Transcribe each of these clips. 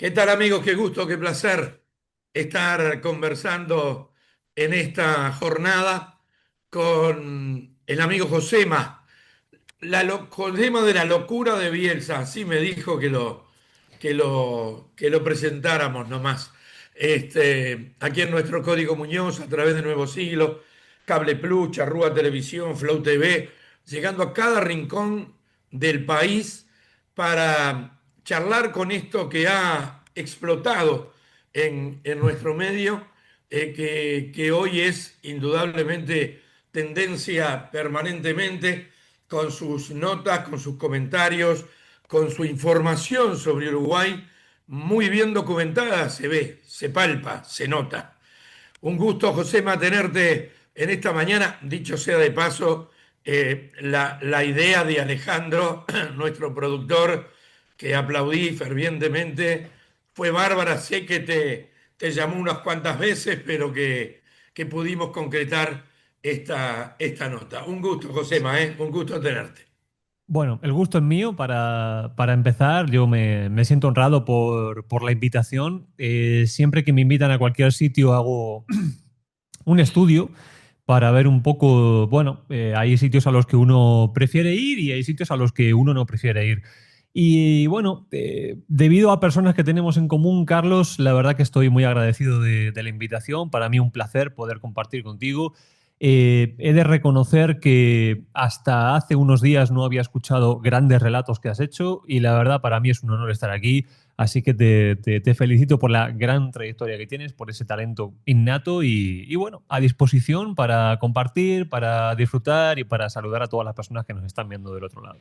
¿Qué tal, amigos? Qué gusto, qué placer estar conversando en esta jornada con el amigo Josema. Josema de la locura de Bielsa, así me dijo que lo presentáramos nomás. Aquí en nuestro Código Muñoz, a través de Nuevo Siglo, Cable Plus, Charrúa Televisión, Flow TV, llegando a cada rincón del país para charlar con esto que ha explotado en nuestro medio, que hoy es indudablemente tendencia permanentemente, con sus notas, con sus comentarios, con su información sobre Uruguay, muy bien documentada, se ve, se palpa, se nota. Un gusto, Josema, tenerte en esta mañana. Dicho sea de paso, la idea de Alejandro, nuestro productor, que aplaudí fervientemente, fue bárbara. Sé que te llamó unas cuantas veces, pero que pudimos concretar esta nota. Un gusto, Josema, ¿eh? Un gusto tenerte. Bueno, el gusto es mío para empezar. Yo me siento honrado por la invitación. Siempre que me invitan a cualquier sitio hago un estudio para ver un poco, bueno, hay sitios a los que uno prefiere ir y hay sitios a los que uno no prefiere ir. Y bueno, debido a personas que tenemos en común, Carlos, la verdad que estoy muy agradecido de la invitación. Para mí un placer poder compartir contigo. He de reconocer que hasta hace unos días no había escuchado grandes relatos que has hecho y la verdad para mí es un honor estar aquí. Así que te felicito por la gran trayectoria que tienes, por ese talento innato y bueno, a disposición para compartir, para disfrutar y para saludar a todas las personas que nos están viendo del otro lado.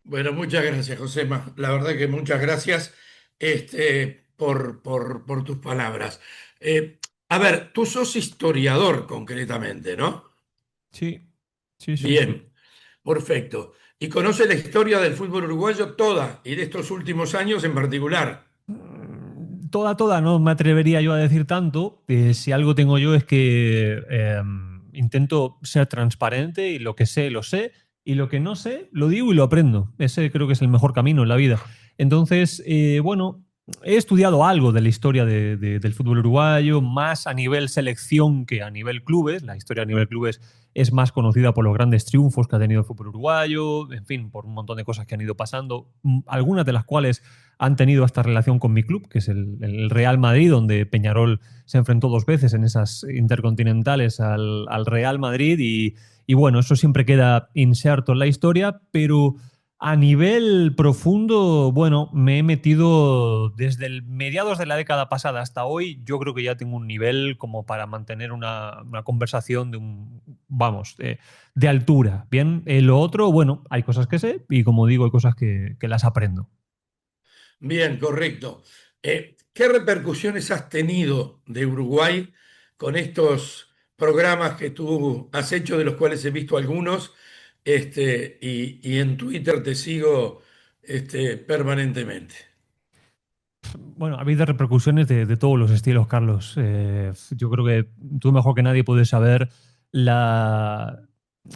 Bueno, muchas gracias, Josema. La verdad que muchas gracias por tus palabras. A ver, tú sos historiador concretamente, ¿no? Sí, sí, sí, sí. Bien, perfecto. Y conoce la historia del fútbol uruguayo toda y de estos últimos años en particular. Toda, no me atrevería yo a decir tanto. Si algo tengo yo es que intento ser transparente y lo que sé, lo sé. Y lo que no sé, lo digo y lo aprendo. Ese creo que es el mejor camino en la vida. Entonces, bueno, he estudiado algo de la historia del fútbol uruguayo, más a nivel selección que a nivel clubes. La historia a nivel clubes es más conocida por los grandes triunfos que ha tenido el fútbol uruguayo, en fin, por un montón de cosas que han ido pasando, algunas de las cuales han tenido esta relación con mi club, que es el Real Madrid, donde Peñarol se enfrentó dos veces en esas intercontinentales al Real Madrid y bueno, eso siempre queda inserto en la historia, pero a nivel profundo, bueno, me he metido desde el mediados de la década pasada hasta hoy. Yo creo que ya tengo un nivel como para mantener una conversación de vamos, de altura. Bien, lo otro, bueno, hay cosas que sé y como digo, hay cosas que las aprendo. Bien, correcto. ¿Qué repercusiones has tenido de Uruguay con estos programas que tú has hecho, de los cuales he visto algunos, y en Twitter te sigo permanentemente? Bueno, ha habido repercusiones de todos los estilos, Carlos. Yo creo que tú mejor que nadie puedes saber la,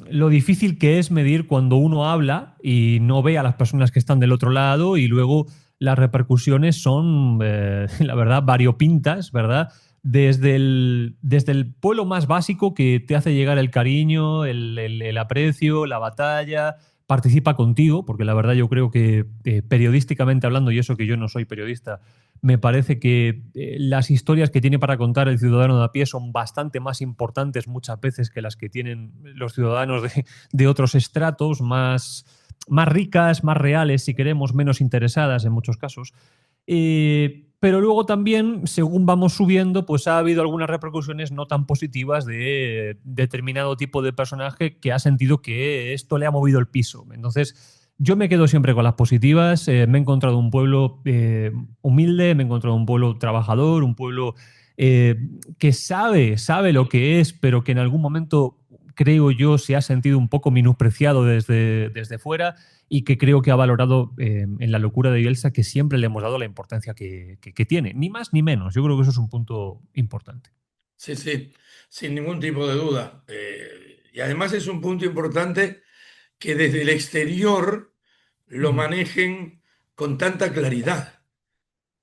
lo difícil que es medir cuando uno habla y no ve a las personas que están del otro lado y luego las repercusiones son, la verdad, variopintas, ¿verdad? Desde el pueblo más básico que te hace llegar el cariño, el aprecio, la batalla, participa contigo, porque la verdad yo creo que periodísticamente hablando, y eso que yo no soy periodista, me parece que las historias que tiene para contar el ciudadano de a pie son bastante más importantes muchas veces que las que tienen los ciudadanos de otros estratos, más ricas, más reales, si queremos, menos interesadas en muchos casos. Pero luego también, según vamos subiendo, pues ha habido algunas repercusiones no tan positivas de determinado tipo de personaje que ha sentido que esto le ha movido el piso. Entonces, yo me quedo siempre con las positivas. Me he encontrado un pueblo humilde, me he encontrado un pueblo trabajador, un pueblo eh, que sabe lo que es, pero que en algún momento, creo yo, se ha sentido un poco menospreciado desde fuera y que creo que ha valorado en la locura de Bielsa que siempre le hemos dado la importancia que tiene, ni más ni menos. Yo creo que eso es un punto importante. Sí, sí, sin ningún tipo de duda. Y además es un punto importante que desde el exterior lo Ujú. manejen con tanta claridad.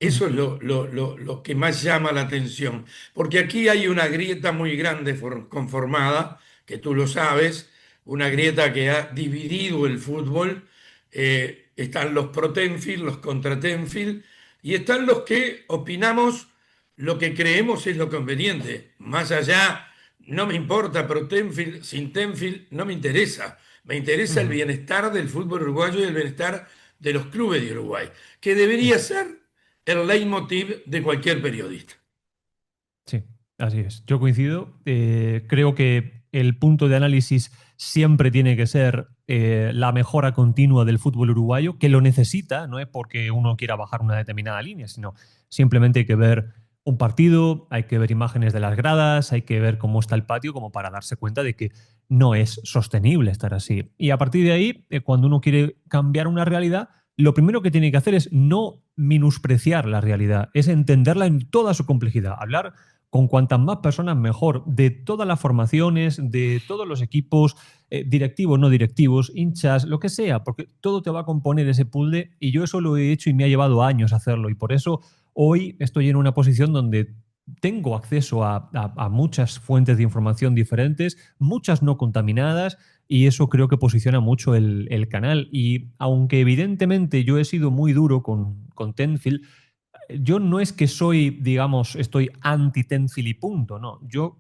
Eso es lo que más llama la atención, porque aquí hay una grieta muy grande conformada, que tú lo sabes, una grieta que ha dividido el fútbol. Están los pro Tenfield, los contra Tenfield, y están los que opinamos lo que creemos es lo conveniente. Más allá, no me importa pro Tenfield, sin Tenfield, no me interesa. Me interesa el Ujú. bienestar del fútbol uruguayo y el bienestar de los clubes de Uruguay, que Sí, debería ser el leitmotiv de cualquier periodista. sí, así es. Yo coincido. Creo que el punto de análisis siempre tiene que ser la mejora continua del fútbol uruguayo, que lo necesita, no es porque uno quiera bajar una determinada línea, sino simplemente hay que ver un partido, hay que ver imágenes de las gradas, hay que ver cómo está el patio, como para darse cuenta de que no es sostenible estar así. Y a partir de ahí, cuando uno quiere cambiar una realidad, lo primero que tiene que hacer es no menospreciar la realidad, es entenderla en toda su complejidad, hablar con cuantas más personas mejor, de todas las formaciones, de todos los equipos, directivos, no directivos, hinchas, lo que sea, porque todo te va a componer ese puzzle y yo eso lo he hecho y me ha llevado años hacerlo y por eso hoy estoy en una posición donde tengo acceso a muchas fuentes de información diferentes, muchas no contaminadas, y eso creo que posiciona mucho el canal. Y aunque evidentemente yo he sido muy duro con Tenfield, yo no es que soy, digamos, estoy anti-Tenfield y punto, no. Yo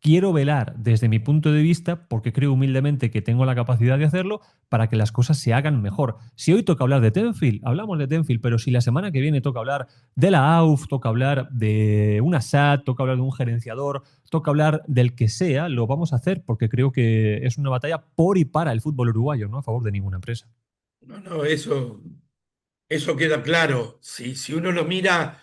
quiero velar desde mi punto de vista, porque creo humildemente que tengo la capacidad de hacerlo, para que las cosas se hagan mejor. Si hoy toca hablar de Tenfield, hablamos de Tenfield, pero si la semana que viene toca hablar de la AUF, toca hablar de una SAT, toca hablar de un gerenciador, toca hablar del que sea, lo vamos a hacer porque creo que es una batalla por y para el fútbol uruguayo, no a favor de ninguna empresa. No, no, eso queda claro. Si uno lo mira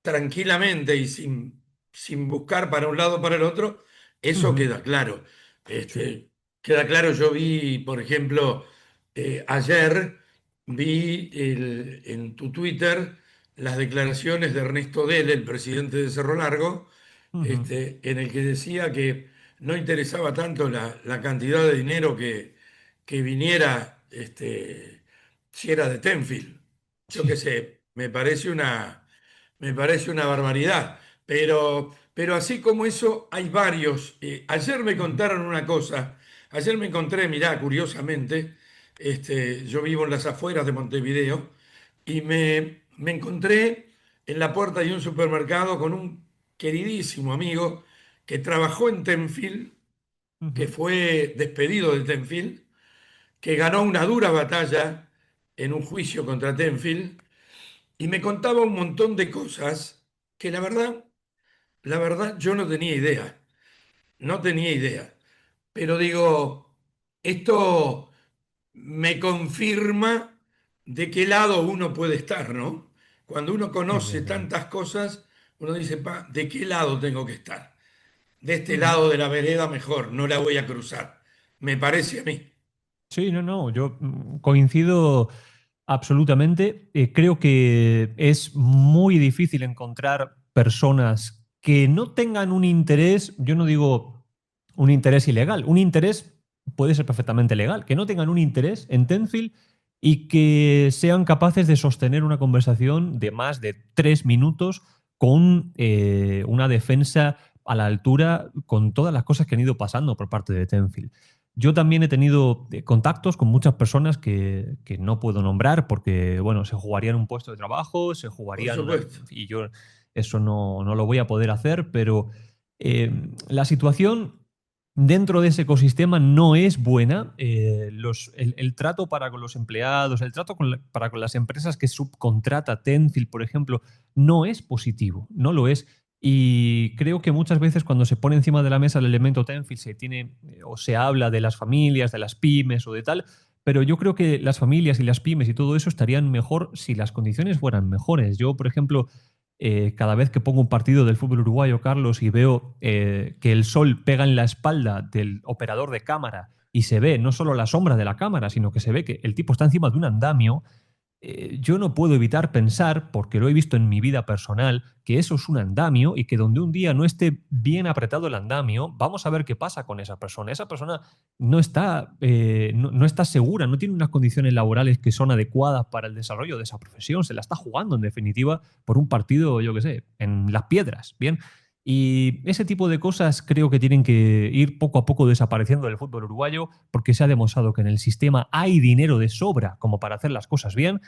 tranquilamente y sin buscar para un lado o para el otro, eso Ujú. queda claro. Sí. Queda claro, yo vi, por ejemplo, ayer vi en tu Twitter las declaraciones de Ernesto Dele, el presidente de Cerro Largo, Ujú. en el que decía que no interesaba tanto la cantidad de dinero que viniera. Si era de Tenfield. Yo qué Sí. sé, me parece una barbaridad. Pero así como eso, hay varios. Ayer me Ujú. contaron una cosa. Ayer me encontré, mirá, curiosamente, yo vivo en las afueras de Montevideo y me encontré en la puerta de un supermercado con un queridísimo amigo que trabajó en Tenfield, que Ujú. fue despedido de Tenfield, que ganó una dura batalla en un juicio contra Tenfield y me contaba un montón de cosas que la verdad yo no tenía idea, no tenía idea. Pero digo, esto me confirma de qué lado uno puede estar, ¿no? Cuando uno conoce Evidentemente. tantas cosas, uno dice, pa, ¿de qué lado tengo que estar? De este Ujú. lado de la vereda mejor, no la voy a cruzar. Me parece a mí. Sí, no, no, yo coincido absolutamente. Creo que es muy difícil encontrar personas que no tengan un interés, yo no digo un interés ilegal, un interés puede ser perfectamente legal, que no tengan un interés en Tenfield y que sean capaces de sostener una conversación de más de 3 minutos con una defensa a la altura con todas las cosas que han ido pasando por parte de Tenfield. Yo también he tenido contactos con muchas personas que no puedo nombrar porque, bueno, se jugarían un puesto de trabajo, se Por jugarían una... supuesto. Y yo eso no lo voy a poder hacer, pero la situación dentro de ese ecosistema no es buena. El trato para con los empleados, el trato para con las empresas que subcontrata Tenfield, por ejemplo, no es positivo, no lo es. Y creo que muchas veces cuando se pone encima de la mesa el elemento Tenfield se tiene o se habla de las familias, de las pymes o de tal, pero yo creo que las familias y las pymes y todo eso estarían mejor si las condiciones fueran mejores. Yo, por ejemplo, cada vez que pongo un partido del fútbol uruguayo, Carlos, y veo que el sol pega en la espalda del operador de cámara y se ve no solo la sombra de la cámara, sino que se ve que el tipo está encima de un andamio, yo no puedo evitar pensar, porque lo he visto en mi vida personal, que eso es un andamio y que donde un día no esté bien apretado el andamio, vamos a ver qué pasa con esa persona. Esa persona no está segura, no tiene unas condiciones laborales que son adecuadas para el desarrollo de esa profesión, se la está jugando en definitiva por un partido, yo qué sé, en las piedras, ¿bien? Y ese tipo de cosas creo que tienen que ir poco a poco desapareciendo del fútbol uruguayo porque se ha demostrado que en el sistema hay dinero de sobra como para hacer las cosas bien,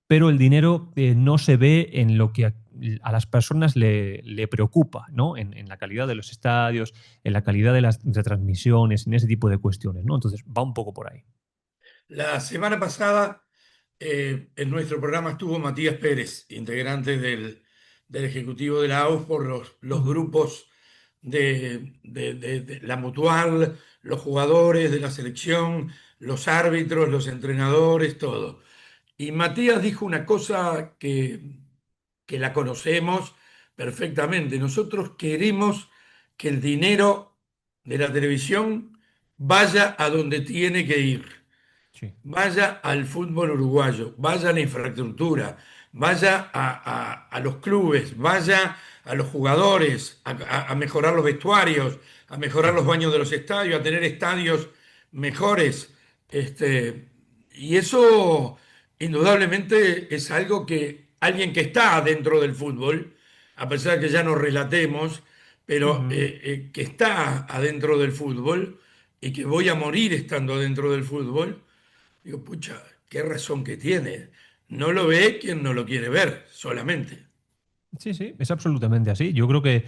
pero el dinero no se ve en lo que a las personas le preocupa, ¿no? En la calidad de los estadios, en la calidad de las retransmisiones, en ese tipo de cuestiones, ¿no? Entonces va un poco por ahí. La semana pasada en nuestro programa estuvo Matías Pérez, integrante del Ejecutivo de la AUF por los Ujú. grupos de la Mutual, los jugadores de la selección, los árbitros, los entrenadores, todo. Y Matías dijo una cosa que la conocemos perfectamente. Nosotros queremos que el dinero de la televisión vaya a donde tiene que ir, Sí. vaya al fútbol uruguayo, vaya a la infraestructura, vaya a los clubes, vaya a los jugadores, a mejorar los vestuarios, a mejorar Sí. los baños de los estadios, a tener estadios mejores. Y eso indudablemente es algo que alguien que está dentro del fútbol, a pesar de que ya no relatemos, pero Ujú. que está adentro del fútbol y que voy a morir estando dentro del fútbol. Digo, pucha, qué razón que tiene. No lo ve quien no lo quiere ver, solamente. Sí, sí, es absolutamente así. Yo creo que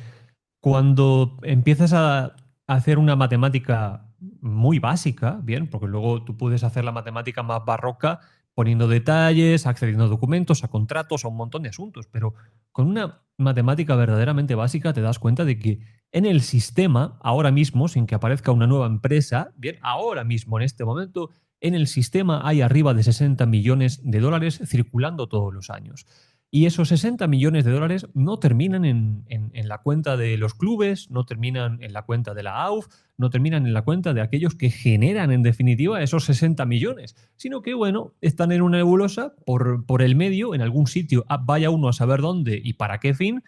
cuando empiezas a hacer una matemática muy básica, bien, porque luego tú puedes hacer la matemática más barroca poniendo detalles, accediendo a documentos, a contratos, a un montón de asuntos, pero con una matemática verdaderamente básica te das cuenta de que en el sistema, ahora mismo, sin que aparezca una nueva empresa, bien, ahora mismo, en este momento, en el sistema hay arriba de 60 millones de dólares circulando todos los años. Y esos 60 millones de dólares no terminan en la cuenta de los clubes, no terminan en la cuenta de la AUF, no terminan en la cuenta de aquellos que generan en definitiva esos 60 millones, sino que, bueno, están en una nebulosa por el medio, en algún sitio, vaya uno a saber dónde y para qué fin,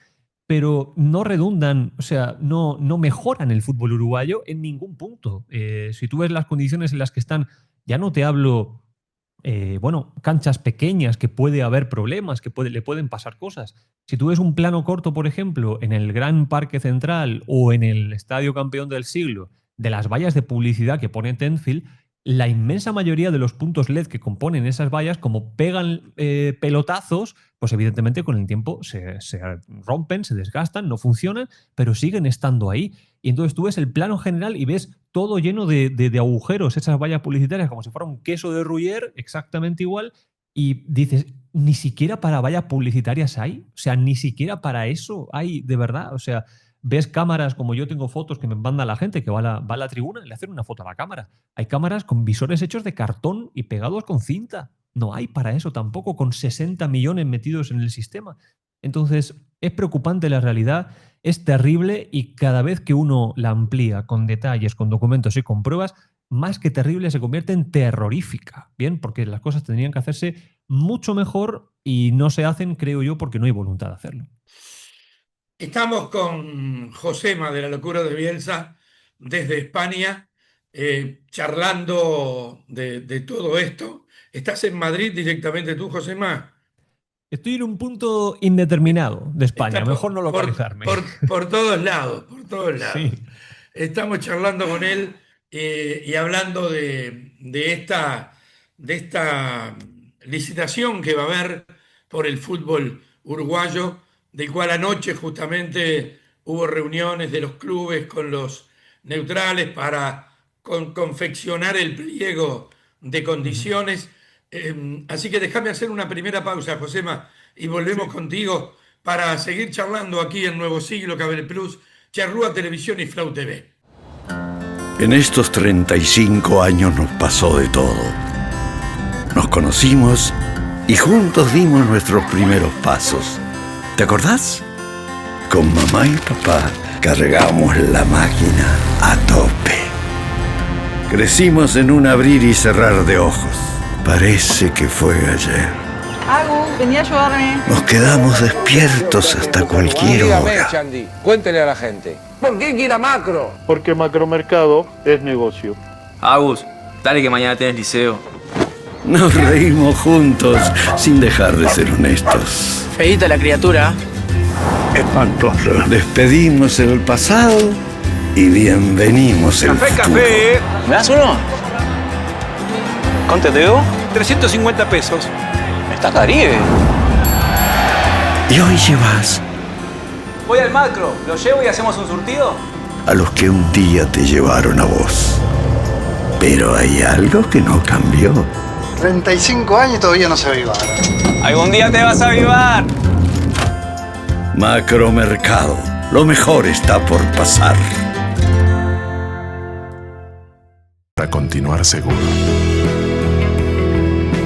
pero no redundan, o sea, no mejoran el fútbol uruguayo en ningún punto. Si tú ves las condiciones en las que están, ya no te hablo bueno, canchas pequeñas que puede haber problemas, le pueden pasar cosas. Si tú ves un plano corto, por ejemplo, en el Gran Parque Central o en el Estadio Campeón del Siglo, de las vallas de publicidad que pone Tenfield, la inmensa mayoría de los puntos LED que componen esas vallas, como pegan pelotazos, pues evidentemente con el tiempo se rompen, se desgastan, no funcionan, pero siguen estando ahí. Y entonces tú ves el plano general y ves todo lleno de agujeros, esas vallas publicitarias, como si fuera un queso de Gruyère, exactamente igual. Y dices, ni siquiera para vallas publicitarias hay. O sea, ni siquiera para eso hay, de verdad. O sea, ves cámaras, como yo tengo fotos que me manda la gente que va a la tribuna y le hacen una foto a la cámara. Hay cámaras con visores hechos de cartón y pegados con cinta. No hay para eso tampoco, con 60 millones metidos en el sistema. Entonces, es preocupante la realidad, es terrible y cada vez que uno la amplía con detalles, con documentos y con pruebas, más que terrible se convierte en terrorífica, ¿bien? Porque las cosas tendrían que hacerse mucho mejor y no se hacen, creo yo, porque no hay voluntad de hacerlo. Estamos con Josema de la Locura de Bielsa desde España, charlando de todo esto. ¿Estás en Madrid directamente tú, Josema? Estoy en un punto indeterminado de Está España, mejor no localizarme. por todos lados, por todos lados. Sí. Estamos charlando con él y hablando de esta licitación que va a haber por el fútbol uruguayo, del cual anoche justamente hubo reuniones de los clubes con los neutrales para confeccionar el pliego de Ujú. condiciones. Así que déjame hacer una primera pausa, Josema, y volvemos Sí. contigo para seguir charlando aquí en Nuevo Siglo, Cable Plus, Charrúa Televisión y Flow TV. En estos 35 años nos pasó de todo. Nos conocimos y juntos dimos nuestros primeros pasos. ¿Te acordás? Con mamá y papá cargamos la máquina a tope. Crecimos en un abrir y cerrar de ojos. Parece que fue ayer. Agus, vení a ayudarme. Nos quedamos despiertos hasta cualquier Dígame, hora. Chandy, cuéntele a la gente. ¿Por qué quiere Macro? Porque Macromercado es negocio. Agus, dale que mañana tenés liceo. Nos reímos juntos sin dejar de ser honestos. Feíta la criatura. Espantoso. Despedimos el pasado y bienvenimos el futuro. ¿Me das uno? ¿Cuánto te debo? 350 pesos. Está Caribe. Y hoy llevas Voy al macro, lo llevo y hacemos un surtido. a los que un día te llevaron a vos. Pero hay algo que no cambió. 35 años y todavía no se aviva. Algún día te vas a avivar. Macromercado. Lo mejor está por pasar. Para continuar seguro.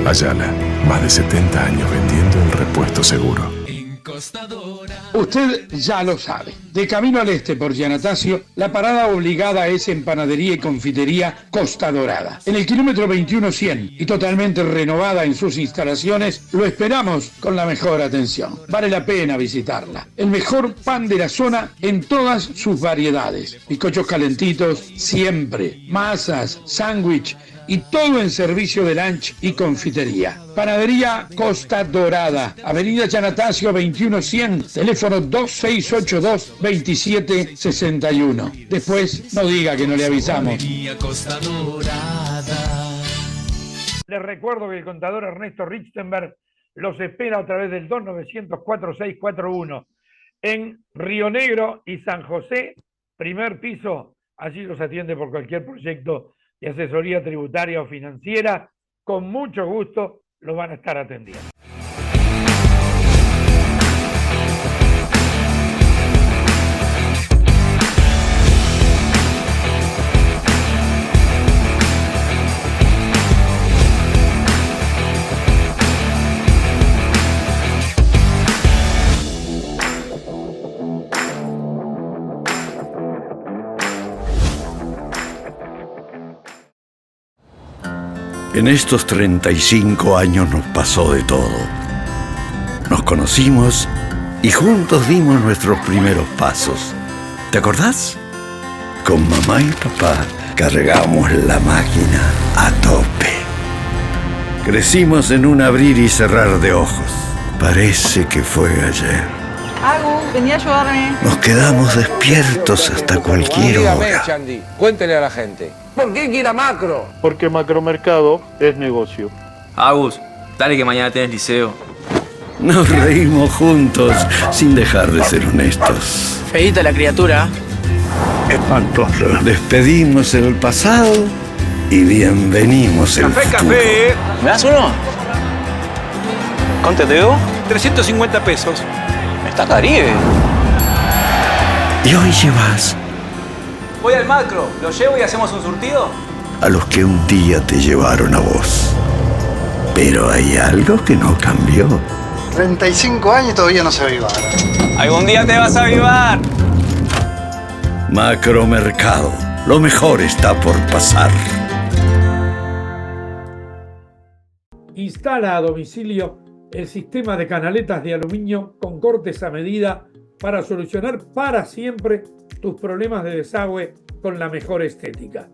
Ayala, más de 70 años vendiendo el repuesto seguro. Usted ya lo sabe. De camino al este por Giannatasio, la parada obligada es en Panadería y Confitería Costa Dorada. En el kilómetro 21-100 y totalmente renovada en sus instalaciones, lo esperamos con la mejor atención. Vale la pena visitarla. El mejor pan de la zona en todas sus variedades. Bizcochos calentitos siempre, masas, sándwich y todo en servicio de lunch y confitería. Panadería Costa Dorada, Avenida Giannatasio 21-100, teléfono 2682-2761. Después no diga que no le avisamos. Les recuerdo que el contador Ernesto Richtenberg los espera a través del 2904-641 en Río Negro y San José, primer piso. Allí los atiende por cualquier proyecto de asesoría tributaria o financiera. Con mucho gusto los van a estar atendiendo. En estos 35 años nos pasó de todo. Nos conocimos y juntos dimos nuestros primeros pasos. ¿Te acordás? Con mamá y papá cargamos la máquina a tope. Crecimos en un abrir y cerrar de ojos. Parece que fue ayer. Agus, vení a ayudarme. Nos quedamos despiertos hasta cualquier Dígame, hora. Chandy, cuéntele a la gente. ¿Por qué quiere Macro? Porque Macromercado es negocio. Agus, dale que mañana tenés liceo. Nos reímos juntos sin dejar de ser honestos. Feíta la criatura. Espantoso. Despedimos el pasado y bienvenimos el futuro. ¿Me das uno? ¿Cuánto te debo? 350 pesos. Está Caribe. Y hoy llevas Voy al macro, lo llevo y hacemos un surtido. a los que un día te llevaron a vos. Pero hay algo que no cambió. 35 años y todavía no se aviva. Algún día te vas a avivar. Macromercado. Lo mejor está por pasar. Instala a domicilio el sistema de canaletas de aluminio con cortes a medida para solucionar para siempre tus problemas de desagüe con la mejor estética.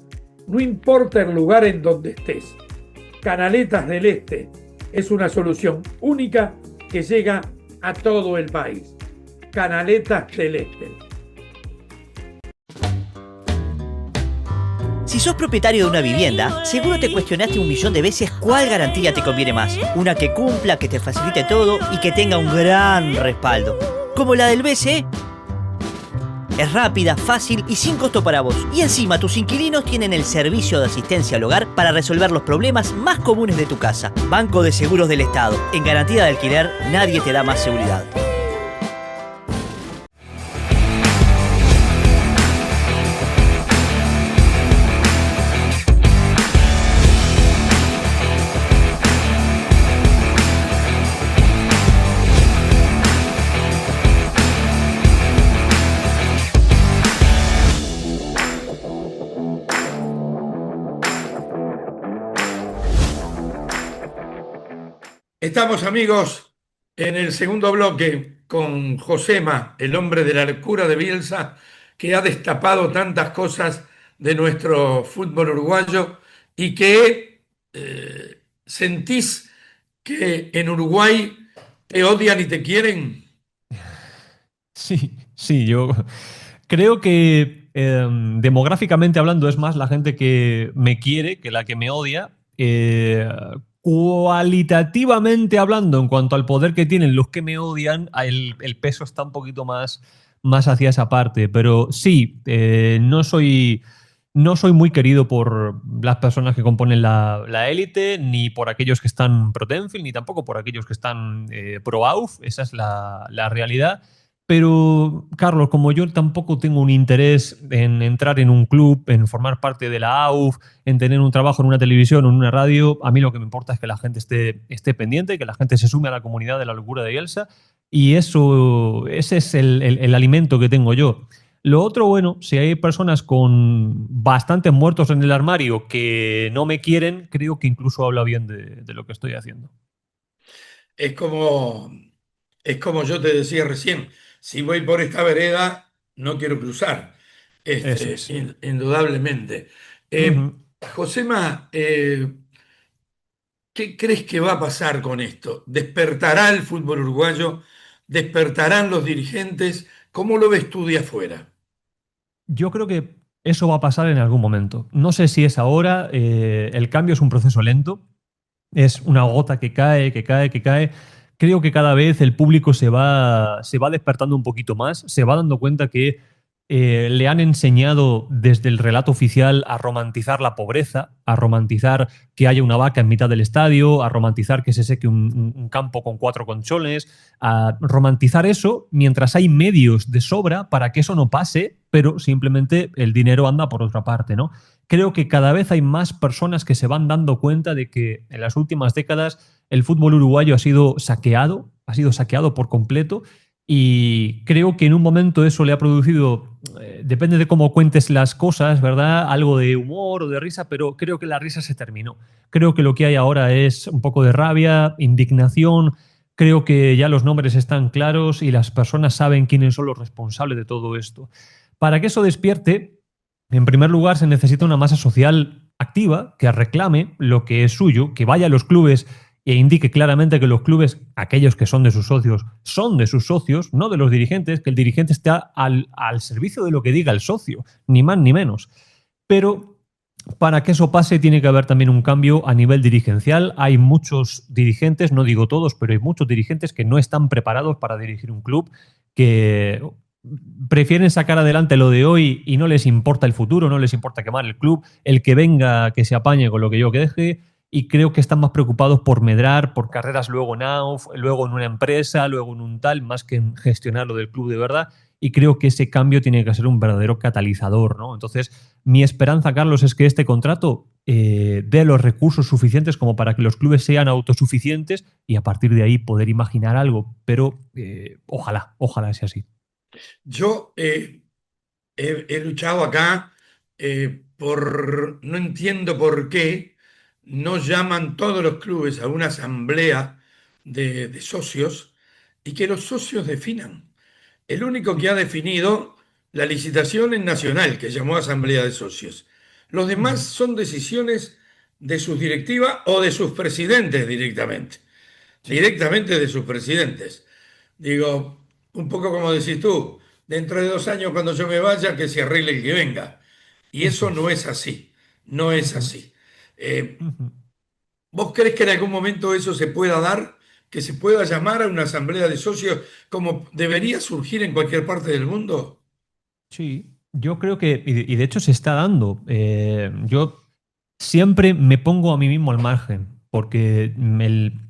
No importa el lugar en donde estés. Canaletas del Este es una solución única que llega a todo el país. Canaletas del Este. Si sos propietario de una vivienda, seguro te cuestionaste 1.000.000 de veces cuál garantía te conviene más. Una que cumpla, que te facilite todo y que tenga un gran respaldo. Como la del BCE. Es rápida, fácil y sin costo para vos. Y encima tus inquilinos tienen el servicio de asistencia al hogar para resolver los problemas más comunes de tu casa. Banco de Seguros del Estado. En garantía de alquiler, nadie te da más seguridad. Estamos, amigos, en el segundo bloque con Josema, el hombre de la locura de Bielsa, que ha destapado tantas cosas de nuestro fútbol uruguayo y que sentís que en Uruguay te odian y te quieren. Sí, yo creo que demográficamente hablando es más la gente que me quiere que la que me odia. Cualitativamente hablando, en cuanto al poder que tienen los que me odian, el peso está un poquito más hacia esa parte. Pero sí, no soy muy querido por las personas que componen la élite, ni por aquellos que están pro Tenfield, ni tampoco por aquellos que están pro AUF. Esa es la realidad. Pero, Carlos, como yo tampoco tengo un interés en entrar en un club, en formar parte de la AUF, en tener un trabajo en una televisión o en una radio, a mí lo que me importa es que la gente esté pendiente, que la gente se sume a la comunidad de la locura de Bielsa, y ese es el alimento que tengo yo. Lo otro, bueno, si hay personas con bastantes muertos en el armario que no me quieren, creo que incluso habla bien de lo que estoy haciendo. Es como yo te decía recién, si voy por esta vereda, no quiero cruzar, Eso es. indudablemente. Josema, ¿qué crees que va a pasar con esto? ¿Despertará el fútbol uruguayo? ¿Despertarán los dirigentes? ¿Cómo lo ves tú de afuera? Yo creo que eso va a pasar en algún momento. No sé si es ahora, el cambio es un proceso lento, es una gota que cae, que cae, que cae. Creo que cada vez el público se va despertando un poquito más, se va dando cuenta que le han enseñado desde el relato oficial a romantizar la pobreza, a romantizar que haya una vaca en mitad del estadio, a romantizar que se seque un campo con 4 colchones, a romantizar eso mientras hay medios de sobra para que eso no pase, pero simplemente el dinero anda por otra parte, ¿no? Creo que cada vez hay más personas que se van dando cuenta de que en las últimas décadas el fútbol uruguayo ha sido saqueado por completo. Y creo que en un momento eso le ha producido, depende de cómo cuentes las cosas, ¿verdad? Algo de humor o de risa, pero creo que la risa se terminó. Creo que lo que hay ahora es un poco de rabia, indignación. Creo que ya los nombres están claros y las personas saben quiénes son los responsables de todo esto. Para que eso despierte, en primer lugar se necesita una masa social activa que reclame lo que es suyo, que vaya a los clubes e indique claramente que los clubes, aquellos que son de sus socios, no de los dirigentes, que el dirigente está al servicio de lo que diga el socio, ni más ni menos. Pero para que eso pase tiene que haber también un cambio a nivel dirigencial. Hay muchos dirigentes, no digo todos, pero hay muchos dirigentes que no están preparados para dirigir un club, que prefieren sacar adelante lo de hoy y no les importa el futuro, no les importa quemar el club, el que venga que se apañe con lo que yo que deje. Y creo que están más preocupados por medrar, por carreras luego en AUF, luego en una empresa, luego en un tal, más que en gestionar lo del club de verdad. Y creo que ese cambio tiene que ser un verdadero catalizador, ¿no? Entonces, mi esperanza, Carlos, es que este contrato dé los recursos suficientes como para que los clubes sean autosuficientes y a partir de ahí poder imaginar algo. Pero ojalá sea así. Yo he luchado acá no entiendo por qué no llaman todos los clubes a una asamblea de socios y que los socios definan. El único que ha definido la licitación es Nacional, que llamó asamblea de socios. Los demás son decisiones de sus directivas o de sus presidentes directamente. Directamente de sus presidentes. Digo, un poco como decís tú, dentro de 2 años cuando yo me vaya, que se arregle el que venga. Y eso no es así, no es así. ¿Vos crees que en algún momento eso se pueda dar? ¿Que se pueda llamar a una asamblea de socios como debería surgir en cualquier parte del mundo? Sí, yo creo que, y de hecho se está dando. Yo siempre me pongo a mí mismo al margen, porque el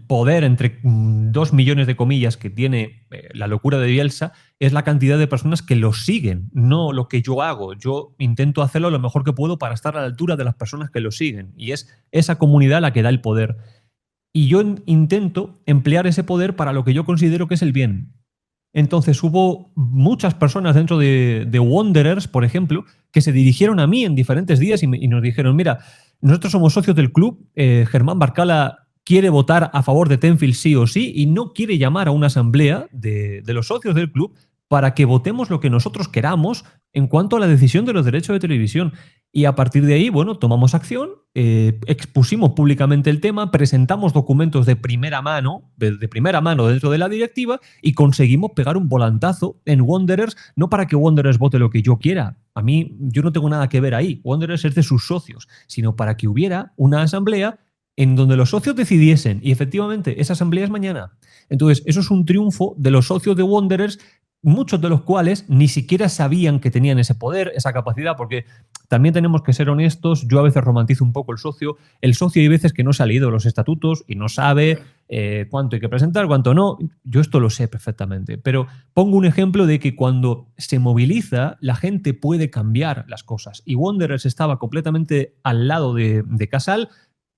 poder entre 2 millones de comillas que tiene la locura de Bielsa es la cantidad de personas que lo siguen, no lo que yo hago. Yo intento hacerlo lo mejor que puedo para estar a la altura de las personas que lo siguen y es esa comunidad la que da el poder. Y yo intento emplear ese poder para lo que yo considero que es el bien. Entonces hubo muchas personas dentro de Wanderers, por ejemplo, que se dirigieron a mí en diferentes días y nos dijeron, mira, nosotros somos socios del club, Germán Barcala quiere votar a favor de Tenfield sí o sí y no quiere llamar a una asamblea de los socios del club para que votemos lo que nosotros queramos en cuanto a la decisión de los derechos de televisión. Y a partir de ahí, bueno, tomamos acción, expusimos públicamente el tema, presentamos documentos de primera mano dentro de la directiva y conseguimos pegar un volantazo en Wanderers, no para que Wanderers vote lo que yo quiera. A mí, yo no tengo nada que ver ahí. Wanderers es de sus socios, sino para que hubiera una asamblea en donde los socios decidiesen. Y efectivamente, esa asamblea es mañana. Entonces, eso es un triunfo de los socios de Wanderers, muchos de los cuales ni siquiera sabían que tenían ese poder, esa capacidad, porque también tenemos que ser honestos. Yo a veces romantizo un poco el socio. El socio hay veces que no se ha leído los estatutos y no sabe cuánto hay que presentar, cuánto no. Yo esto lo sé perfectamente, pero pongo un ejemplo de que cuando se moviliza, la gente puede cambiar las cosas. Y Wanderers estaba completamente al lado de Casal.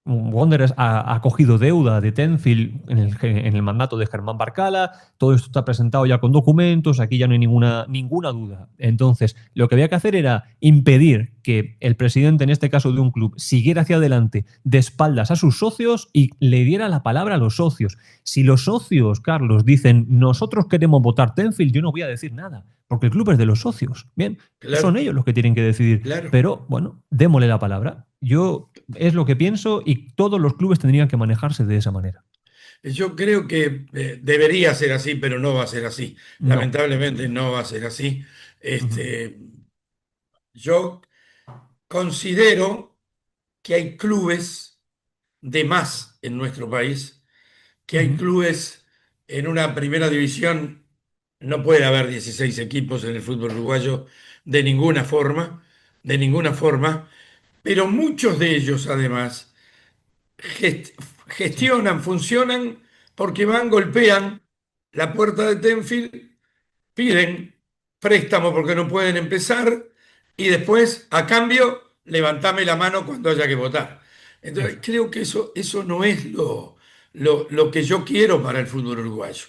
Wanderers ha cogido deuda de Tenfield en el mandato de Germán Barcala. Todo esto está presentado ya con documentos, aquí ya no hay ninguna duda. Entonces, lo que había que hacer era impedir que el presidente, en este caso de un club, siguiera hacia adelante de espaldas a sus socios y le diera la palabra a los socios. Si los socios, Carlos, dicen nosotros queremos votar Tenfield, yo no voy a decir nada, porque el club es de los socios. Bien, claro, son ellos los que tienen que decidir. Claro. Pero, bueno, démosle la palabra. Yo es lo que pienso y todos los clubes tendrían que manejarse de esa manera. Yo creo que debería ser así, pero no va a ser así. No. Lamentablemente no va a ser así. Yo considero que hay clubes de más en nuestro país, que hay clubes en una primera división. No puede haber 16 equipos en el fútbol uruguayo de ninguna forma, pero muchos de ellos además gestionan, funcionan porque van, golpean la puerta de Tenfield, piden préstamo porque no pueden empezar y después, a cambio, levantame la mano cuando haya que votar. Entonces, creo que eso no es lo que yo quiero para el fútbol uruguayo.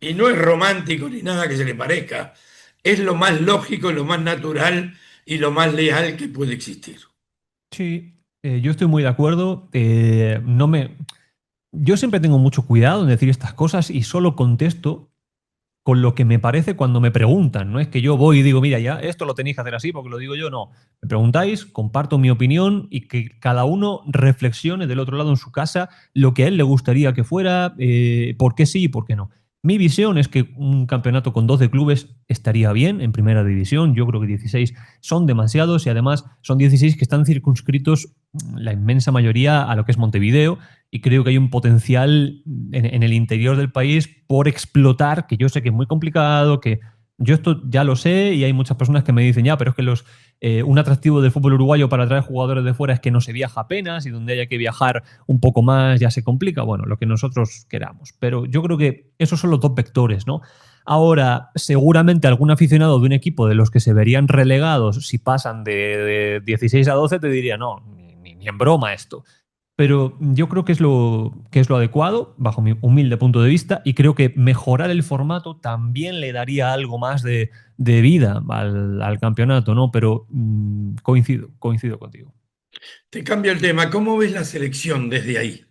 Y no es romántico ni nada que se le parezca. Es lo más lógico, lo más natural y lo más leal que puede existir. Sí, yo estoy muy de acuerdo. Yo siempre tengo mucho cuidado en decir estas cosas y solo contesto con lo que me parece cuando me preguntan. No es que yo voy y digo, mira, ya esto lo tenéis que hacer así porque lo digo yo, no. Me preguntáis, comparto mi opinión y que cada uno reflexione del otro lado en su casa lo que a él le gustaría que fuera, por qué sí y por qué no. Mi visión es que un campeonato con 12 clubes estaría bien en primera división. Yo creo que 16 son demasiados y además son 16 que están circunscritos, la inmensa mayoría, a lo que es Montevideo, y creo que hay un potencial en el interior del país por explotar, que yo sé que es muy complicado, que yo esto ya lo sé y hay muchas personas que me dicen ya, pero es que un atractivo del fútbol uruguayo para traer jugadores de fuera es que no se viaja apenas y donde haya que viajar un poco más ya se complica. Bueno, lo que nosotros queramos. Pero yo creo que esos son los dos vectores, ¿no? Ahora, seguramente algún aficionado de un equipo de los que se verían relegados si pasan de 16 a 12 te diría, no, ni en broma esto. Pero yo creo que es lo adecuado, bajo mi humilde punto de vista, y creo que mejorar el formato también le daría algo más de vida al campeonato, ¿no? Pero coincido contigo. Te cambio el tema. ¿Cómo ves la selección desde ahí?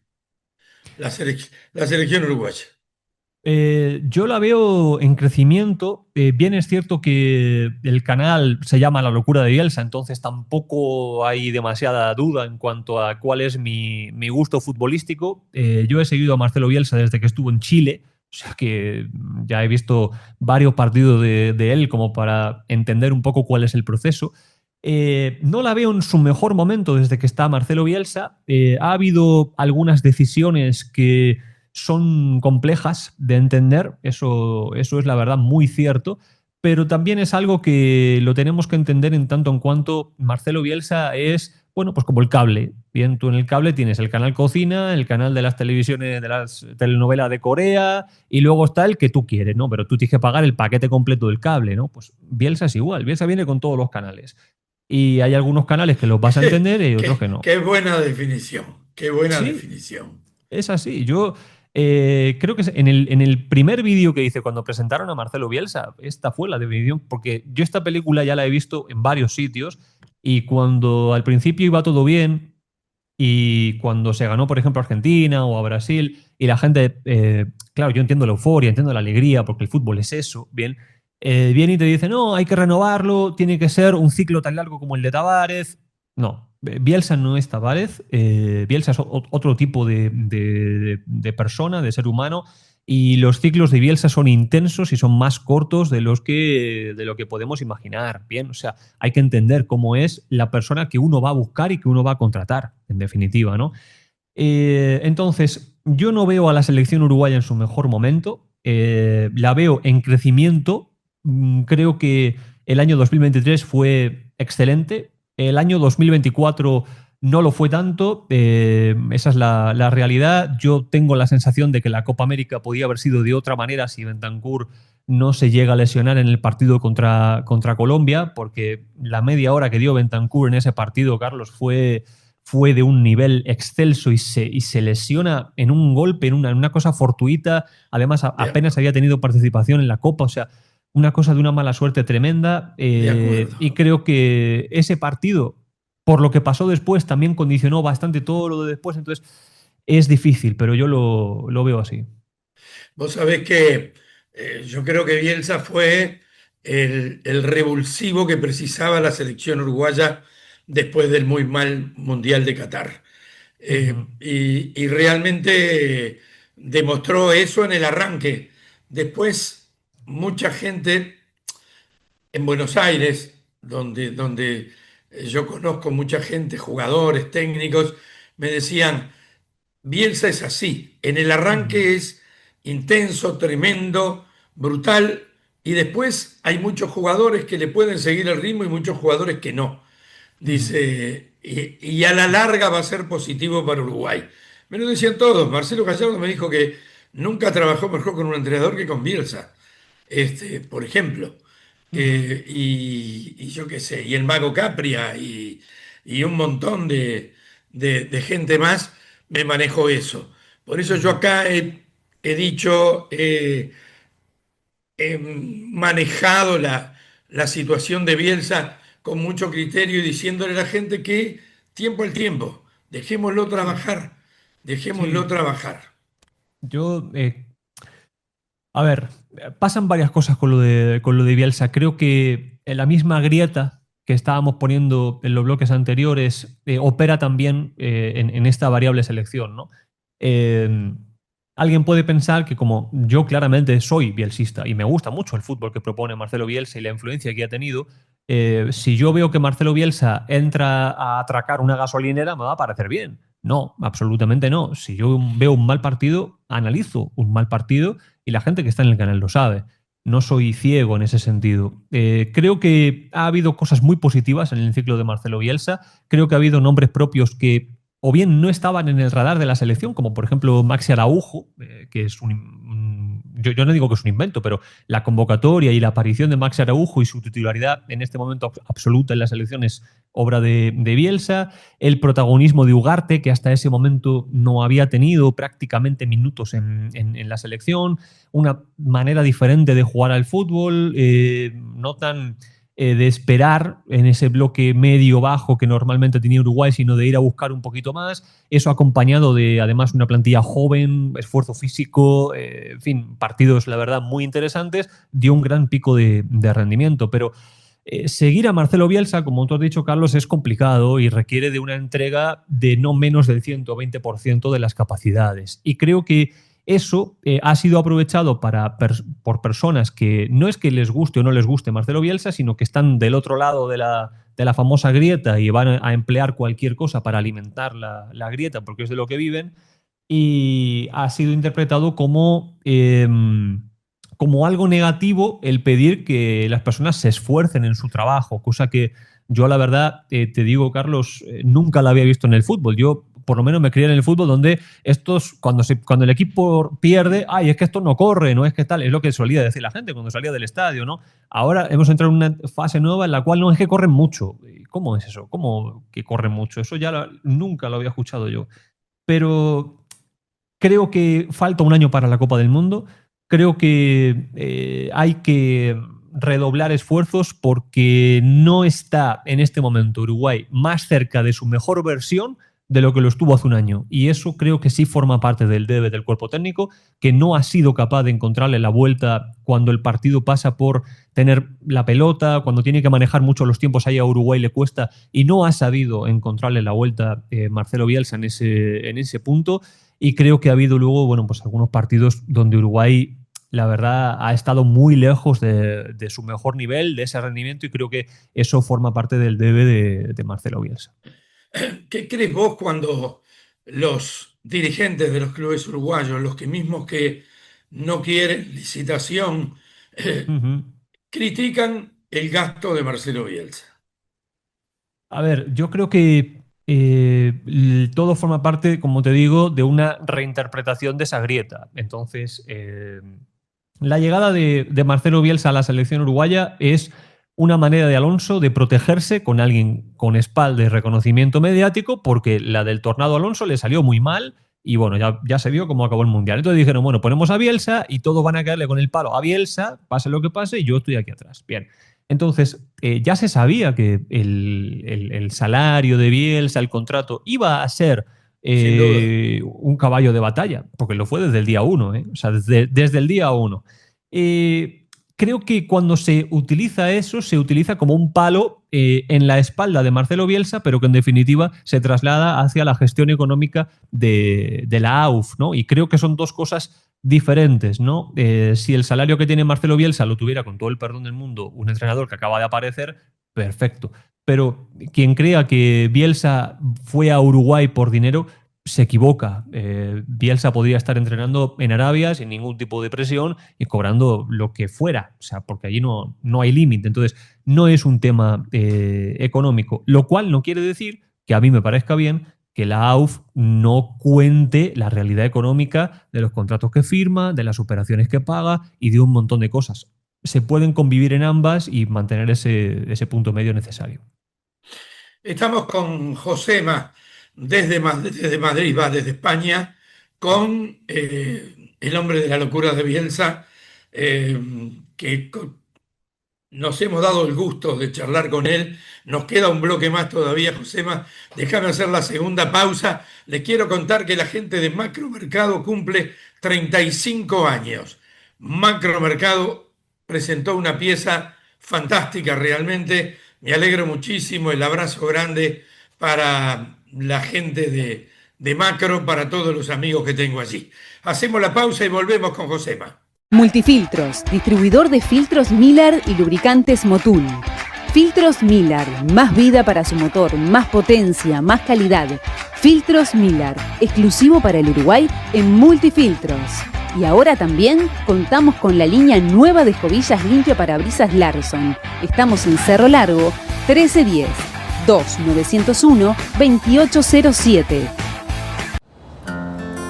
La selección uruguaya. Yo la veo en crecimiento. Bien es cierto que el canal se llama La Locura de Bielsa, entonces tampoco hay demasiada duda en cuanto a cuál es mi gusto futbolístico. Yo he seguido a Marcelo Bielsa desde que estuvo en Chile, o sea que ya he visto varios partidos de él como para entender un poco cuál es el proceso. No la veo en su mejor momento desde que está Marcelo Bielsa. Ha habido algunas decisiones que son complejas de entender, eso es la verdad muy cierto, pero también es algo que lo tenemos que entender en tanto en cuanto Marcelo Bielsa es, bueno, pues como el cable. Bien, tú en el cable tienes el canal Cocina, el canal de las televisiones, de las telenovelas de Corea, y luego está el que tú quieres, ¿no? Pero tú tienes que pagar el paquete completo del cable, ¿no? Pues Bielsa es igual, Bielsa viene con todos los canales. Y hay algunos canales que los vas a entender y otros que no. Qué buena definición, qué buena definición. Es así, yo... creo que en el primer vídeo que hice cuando presentaron a Marcelo Bielsa, esta fue la definición, porque yo esta película ya la he visto en varios sitios y cuando al principio iba todo bien, Y cuando se ganó, por ejemplo, a Argentina o a Brasil, y la gente, claro, yo entiendo la euforia, entiendo la alegría, porque el fútbol es eso, bien, viene y te dice, no, hay que renovarlo, tiene que ser un ciclo tan largo como el de Tavares. No, Bielsa no es Tavares, Bielsa es otro tipo de persona, de ser humano, y los ciclos de Bielsa son intensos y son más cortos de lo que podemos imaginar. Bien, o sea, hay que entender cómo es la persona que uno va a buscar y que uno va a contratar, en definitiva, ¿no? Entonces, yo no veo a la selección uruguaya en su mejor momento, la veo en crecimiento. Creo que el año 2023 fue excelente, el año 2024 no lo fue tanto, esa es la realidad. Yo tengo la sensación de que la Copa América podía haber sido de otra manera si Bentancur no se llega a lesionar en el partido contra Colombia, porque la media hora que dio Bentancur en ese partido, Carlos, fue de un nivel excelso y se lesiona en un golpe, en una cosa fortuita. Además, apenas había tenido participación en la Copa, o sea, una cosa de una mala suerte tremenda. Y creo que ese partido, por lo que pasó después, también condicionó bastante todo lo de después. Entonces, es difícil, pero yo lo veo así. Vos sabés que yo creo que Bielsa fue el revulsivo que precisaba la selección uruguaya después del muy mal Mundial de Qatar. Y realmente demostró eso en el arranque. Después, mucha gente en Buenos Aires, donde yo conozco mucha gente, jugadores, técnicos, me decían, Bielsa es así, en el arranque es intenso, tremendo, brutal, y después hay muchos jugadores que le pueden seguir el ritmo y muchos jugadores que no. Dice, y a la larga va a ser positivo para Uruguay. Me lo decían todos. Marcelo Gallardo me dijo que nunca trabajó mejor con un entrenador que con Bielsa, por ejemplo. Y yo qué sé, y el Mago Capria y un montón de gente más me manejó eso. Por eso yo acá he dicho, he manejado la situación de Bielsa con mucho criterio y diciéndole a la gente que tiempo al tiempo, dejémoslo trabajar, dejémoslo trabajar. Yo, a ver, pasan varias cosas con lo de Bielsa. Creo que en la misma grieta que estábamos poniendo en los bloques anteriores opera también en esta variable selección, ¿no? Alguien puede pensar que como yo claramente soy bielsista y me gusta mucho el fútbol que propone Marcelo Bielsa y la influencia que ha tenido, si yo veo que Marcelo Bielsa entra a atracar una gasolinera, me va a parecer bien. No, absolutamente no. Si yo veo un mal partido, analizo un mal partido y la gente que está en el canal lo sabe. No soy ciego en ese sentido. Creo que ha habido cosas muy positivas en el ciclo de Marcelo Bielsa. Creo que ha habido nombres propios que o bien no estaban en el radar de la selección, como por ejemplo Maxi Araujo, que es yo no digo que es un invento, pero la convocatoria y la aparición de Maxi Araujo y su titularidad en este momento absoluta en la selección es obra de Bielsa. El protagonismo de Ugarte, que hasta ese momento no había tenido prácticamente minutos en la selección. Una manera diferente de jugar al fútbol, no tan de esperar en ese bloque medio-bajo que normalmente tenía Uruguay, sino de ir a buscar un poquito más. Eso acompañado de, además, una plantilla joven, esfuerzo físico, en fin, partidos, la verdad, muy interesantes. Dio un gran pico de rendimiento, pero seguir a Marcelo Bielsa, como tú has dicho, Carlos, es complicado y requiere de una entrega de no menos del 120% de las capacidades. Y creo que eso ha sido aprovechado por personas que no es que les guste o no les guste Marcelo Bielsa, sino que están del otro lado de la famosa grieta y van a emplear cualquier cosa para alimentar la grieta, porque es de lo que viven, y ha sido interpretado como algo negativo el pedir que las personas se esfuercen en su trabajo, cosa que yo, la verdad, te digo, Carlos, nunca la había visto en el fútbol. Yo por lo menos me crié en el fútbol donde cuando el equipo pierde, es que esto no corre, no es que tal, es lo que solía decir la gente cuando salía del estadio, ¿no? Ahora hemos entrado en una fase nueva en la cual no es que corren mucho. ¿Cómo es eso? ¿Cómo que corren mucho? Eso ya nunca lo había escuchado yo. Pero creo que falta un año para la Copa del Mundo. Creo que hay que redoblar esfuerzos porque no está en este momento Uruguay más cerca de su mejor versión de lo que lo estuvo hace un año. Y eso creo que sí forma parte del debe del cuerpo técnico, que no ha sido capaz de encontrarle la vuelta cuando el partido pasa por tener la pelota, cuando tiene que manejar mucho los tiempos ahí a Uruguay le cuesta, y no ha sabido encontrarle la vuelta Marcelo Bielsa en ese punto. Y creo que ha habido luego, bueno, pues algunos partidos donde Uruguay, la verdad, ha estado muy lejos de su mejor nivel, de ese rendimiento, y creo que eso forma parte del debe de Marcelo Bielsa. ¿Qué crees vos cuando los dirigentes de los clubes uruguayos, los mismos que no quieren licitación, critican el gasto de Marcelo Bielsa? A ver, yo creo que todo forma parte, como te digo, de una reinterpretación de esa grieta. Entonces, la llegada de Marcelo Bielsa a la selección uruguaya es una manera de Alonso de protegerse con alguien con espalda y reconocimiento mediático, porque la del Tornado Alonso le salió muy mal y bueno, ya se vio cómo acabó el Mundial. Entonces dijeron, bueno, ponemos a Bielsa y todos van a caerle con el palo a Bielsa, pase lo que pase, y yo estoy aquí atrás. Bien. Entonces, ya se sabía que el salario de Bielsa, el contrato, iba a ser un caballo de batalla, porque lo fue desde el día 1, o sea, desde el día 1. Creo que cuando se utiliza eso, se utiliza como un palo en la espalda de Marcelo Bielsa, pero que en definitiva se traslada hacia la gestión económica de la AUF, ¿no? Y creo que son dos cosas diferentes, ¿no? Si el salario que tiene Marcelo Bielsa lo tuviera, con todo el perdón del mundo, un entrenador que acaba de aparecer, perfecto. Pero quien crea que Bielsa fue a Uruguay por dinero se equivoca. Bielsa podría estar entrenando en Arabia sin ningún tipo de presión y cobrando lo que fuera, o sea, porque allí no hay límite. Entonces, no es un tema económico, lo cual no quiere decir que a mí me parezca bien que la AUF no cuente la realidad económica de los contratos que firma, de las operaciones que paga y de un montón de cosas. Se pueden convivir en ambas y mantener ese punto medio necesario. Estamos con Josema desde Madrid, desde España, con el hombre de la locura de Bielsa, que nos hemos dado el gusto de charlar con él. Nos queda un bloque más todavía, Josema. Déjame hacer la segunda pausa. Les quiero contar que la gente de Macromercado cumple 35 años. Macromercado presentó una pieza fantástica realmente. Me alegro muchísimo. El abrazo grande para la gente de Macro, para todos los amigos que tengo allí. Hacemos la pausa y volvemos con Josema. Multifiltros, distribuidor de filtros Miller y lubricantes Motul. Filtros Miller, más vida para su motor, más potencia, más calidad. Filtros Miller, exclusivo para el Uruguay en Multifiltros. Y ahora también contamos con la línea nueva de escobillas limpia parabrisas Larson. Estamos en Cerro Largo, 1310, 2901-2807.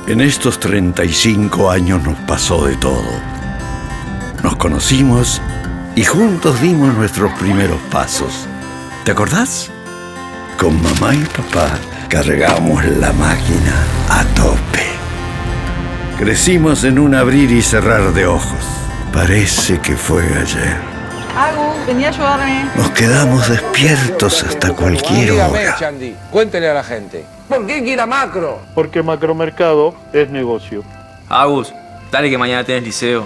En estos 35 años nos pasó de todo. Nos conocimos y juntos dimos nuestros primeros pasos. ¿Te acordás? Con mamá y papá cargamos la máquina a tope. Crecimos en un abrir y cerrar de ojos. Parece que fue ayer. Agus, vení a ayudarme. Nos quedamos despiertos hasta cualquier Dígame, hora. Chandy, cuéntele a la gente. ¿Por qué quiere Macro? Porque Macromercado es negocio. Agus, dale que mañana tenés liceo.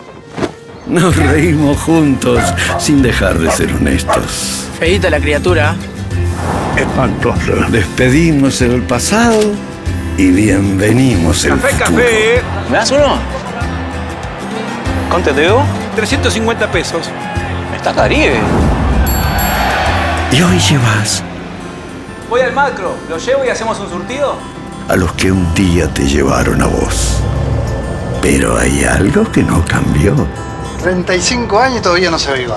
Nos reímos juntos sin dejar de ser honestos. Feíta la criatura. Espantoso. Despedimos el pasado y bienvenimos el futuro. Café. ¿Me das uno? ¿Cuánto te debo? 350 pesos. Está Caribe. Y hoy llevas Voy al Macro, lo llevo y hacemos un surtido. a los que un día te llevaron a vos. Pero hay algo que no cambió. 35 años y todavía no se aviva.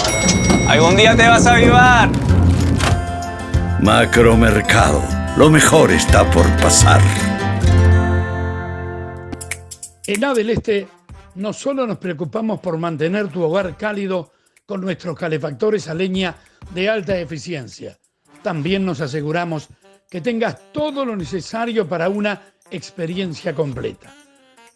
Algún día te vas a avivar. Macromercado. Lo mejor está por pasar. En Abel Este no solo nos preocupamos por mantener tu hogar cálido con nuestros calefactores a leña de alta eficiencia, también nos aseguramos que tengas todo lo necesario para una experiencia completa.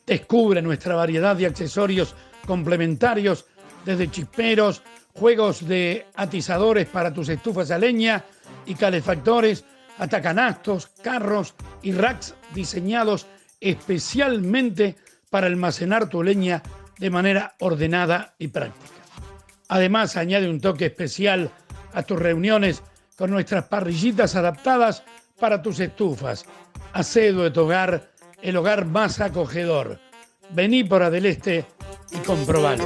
Descubre nuestra variedad de accesorios complementarios, desde chisperos, juegos de atizadores para tus estufas a leña y calefactores, atacanastos, carros y racks diseñados especialmente para almacenar tu leña de manera ordenada y práctica. Además, añade un toque especial a tus reuniones con nuestras parrillitas adaptadas para tus estufas. Hacé de tu hogar el hogar más acogedor. Vení por Adeleste y comprobalo.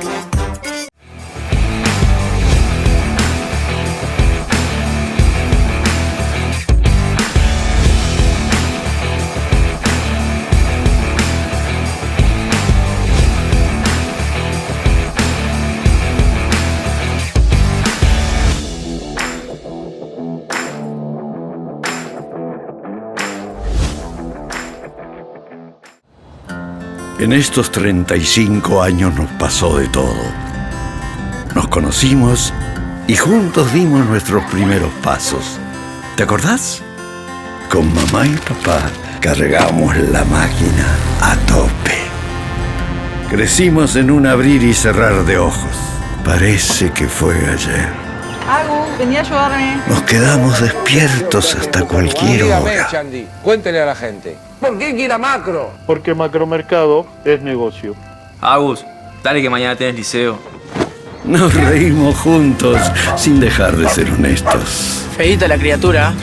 En estos 35 años nos pasó de todo. Nos conocimos y juntos dimos nuestros primeros pasos. ¿Te acordás? Con mamá y papá cargamos la máquina a tope. Crecimos en un abrir y cerrar de ojos. Parece que fue ayer. Agus, venía a ayudarme. Nos quedamos despiertos hasta cualquier hora. Chandy, cuéntele a la gente. ¿Por qué quiere a Macro? Porque Macromercado es negocio. Agus, dale que mañana tenés liceo. Nos reímos juntos sin dejar de ser honestos. Feíta la criatura.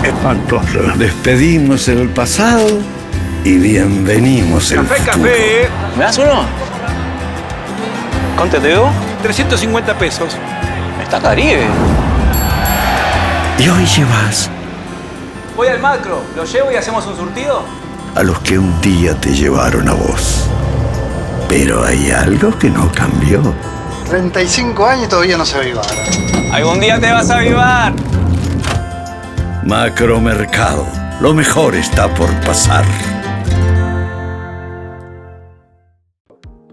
Espantoso. Despedimos el pasado y bienvenimos el futuro. Café. ¿Me das uno? ¿Cuánto te debo? 350 pesos. Está Caribe. Y hoy llevas Voy al macro, lo llevo y hacemos un surtido. a los que un día te llevaron a vos. Pero hay algo que no cambió. 35 años y todavía no se aviva. Algún día te vas a avivar. Macromercado. Lo mejor está por pasar.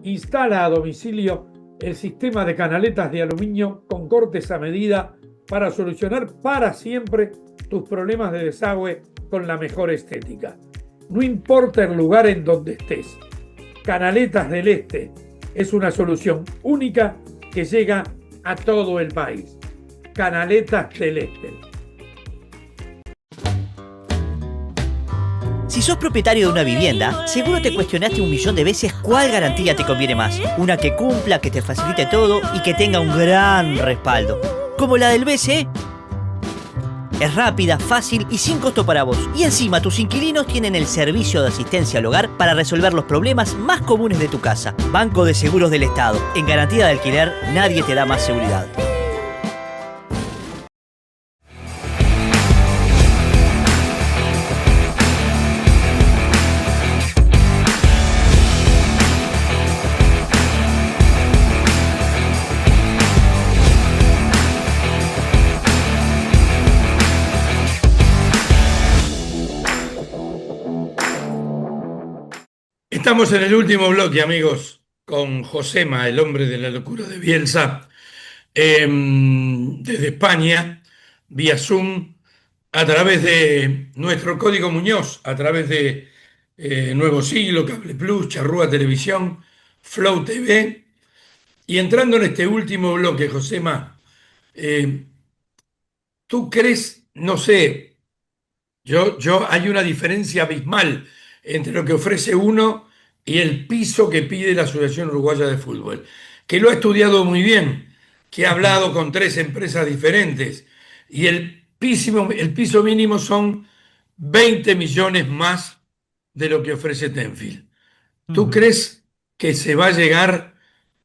Instala a domicilio el sistema de canaletas de aluminio con cortes a medida para solucionar para siempre tus problemas de desagüe con la mejor estética. No importa el lugar en donde estés. Canaletas del Este es una solución única que llega a todo el país. Canaletas del Este. Si sos propietario de una vivienda, seguro te cuestionaste 1.000.000 de veces cuál garantía te conviene más. Una que cumpla, que te facilite todo y que tenga un gran respaldo. Como la del BCE. Es rápida, fácil y sin costo para vos. Y encima tus inquilinos tienen el servicio de asistencia al hogar para resolver los problemas más comunes de tu casa. Banco de Seguros del Estado. En garantía de alquiler, nadie te da más seguridad. Estamos en el último bloque, amigos, con Josema, el hombre de la locura de Bielsa, desde España, vía Zoom, a través de nuestro Código Muñoz, a través de Nuevo Siglo, Cable Plus, Charrúa Televisión, Flow TV. Y entrando en este último bloque, Josema, ¿tú crees, no sé, hay una diferencia abismal entre lo que ofrece uno y el piso que pide la Asociación Uruguaya de Fútbol, que lo ha estudiado muy bien, que ha hablado con 3 empresas diferentes, y el piso mínimo son 20 millones más de lo que ofrece Tenfield? ¿Tú crees que se va a llegar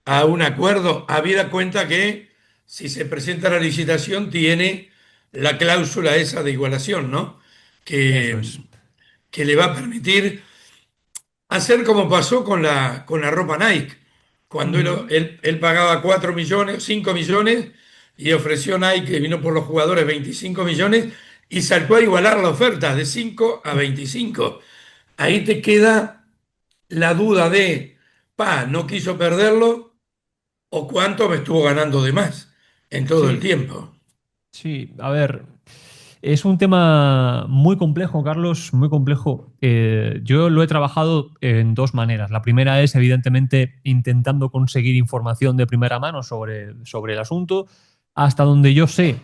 a un acuerdo, habida cuenta que si se presenta la licitación tiene la cláusula esa de igualación, ¿no? Que le va a permitir hacer como pasó con la ropa Nike, cuando él pagaba 4 millones, 5 millones, y ofreció Nike, que vino por los jugadores, 25 millones, y saltó a igualar la oferta de 5 a 25. Ahí te queda la duda de, no quiso perderlo, o cuánto me estuvo ganando de más en todo el tiempo. Sí, a ver, es un tema muy complejo, Carlos, muy complejo. Yo lo he trabajado en 2 maneras. La primera es, evidentemente, intentando conseguir información de primera mano sobre el asunto. Hasta donde yo sé,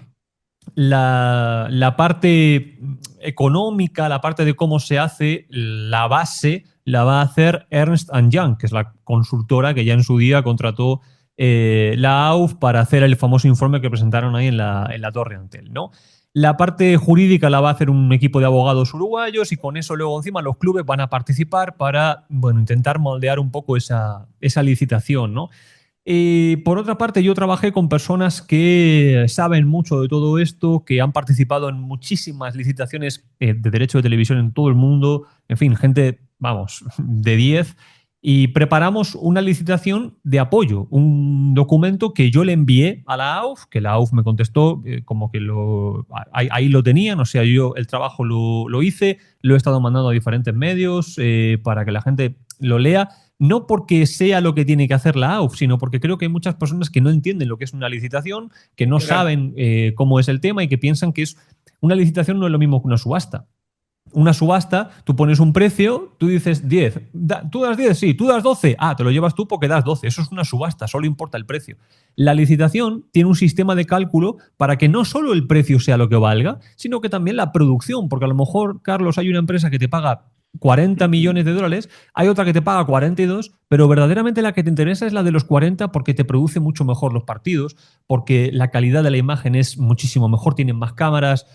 la parte económica, la parte de cómo se hace, la base la va a hacer Ernst Young, que es la consultora que ya en su día contrató la AUF para hacer el famoso informe que presentaron ahí en la Torre Antel, ¿no? La parte jurídica la va a hacer un equipo de abogados uruguayos y con eso luego encima los clubes van a participar para, bueno, intentar moldear un poco esa licitación, ¿no? Por otra parte, yo trabajé con personas que saben mucho de todo esto, que han participado en muchísimas licitaciones de derecho de televisión en todo el mundo, en fin, gente, vamos, de 10, y preparamos una licitación de apoyo, un documento que yo le envié a la AUF, que la AUF me contestó como que ahí lo tenían, o sea, yo el trabajo lo hice, lo he estado mandando a diferentes medios para que la gente lo lea. No porque sea lo que tiene que hacer la AUF, sino porque creo que hay muchas personas que no entienden lo que es una licitación, que no saben cómo es el tema y que piensan que una licitación no es lo mismo que una subasta. Una subasta, tú pones un precio, tú dices 10. ¿Tú das 10? Sí. ¿Tú das 12? Ah, te lo llevas tú porque das 12. Eso es una subasta, solo importa el precio. La licitación tiene un sistema de cálculo para que no solo el precio sea lo que valga, sino que también la producción, porque a lo mejor, Carlos, hay una empresa que te paga 40 millones de dólares, hay otra que te paga 42, pero verdaderamente la que te interesa es la de los 40 porque te produce mucho mejor los partidos, porque la calidad de la imagen es muchísimo mejor, tienen más cámaras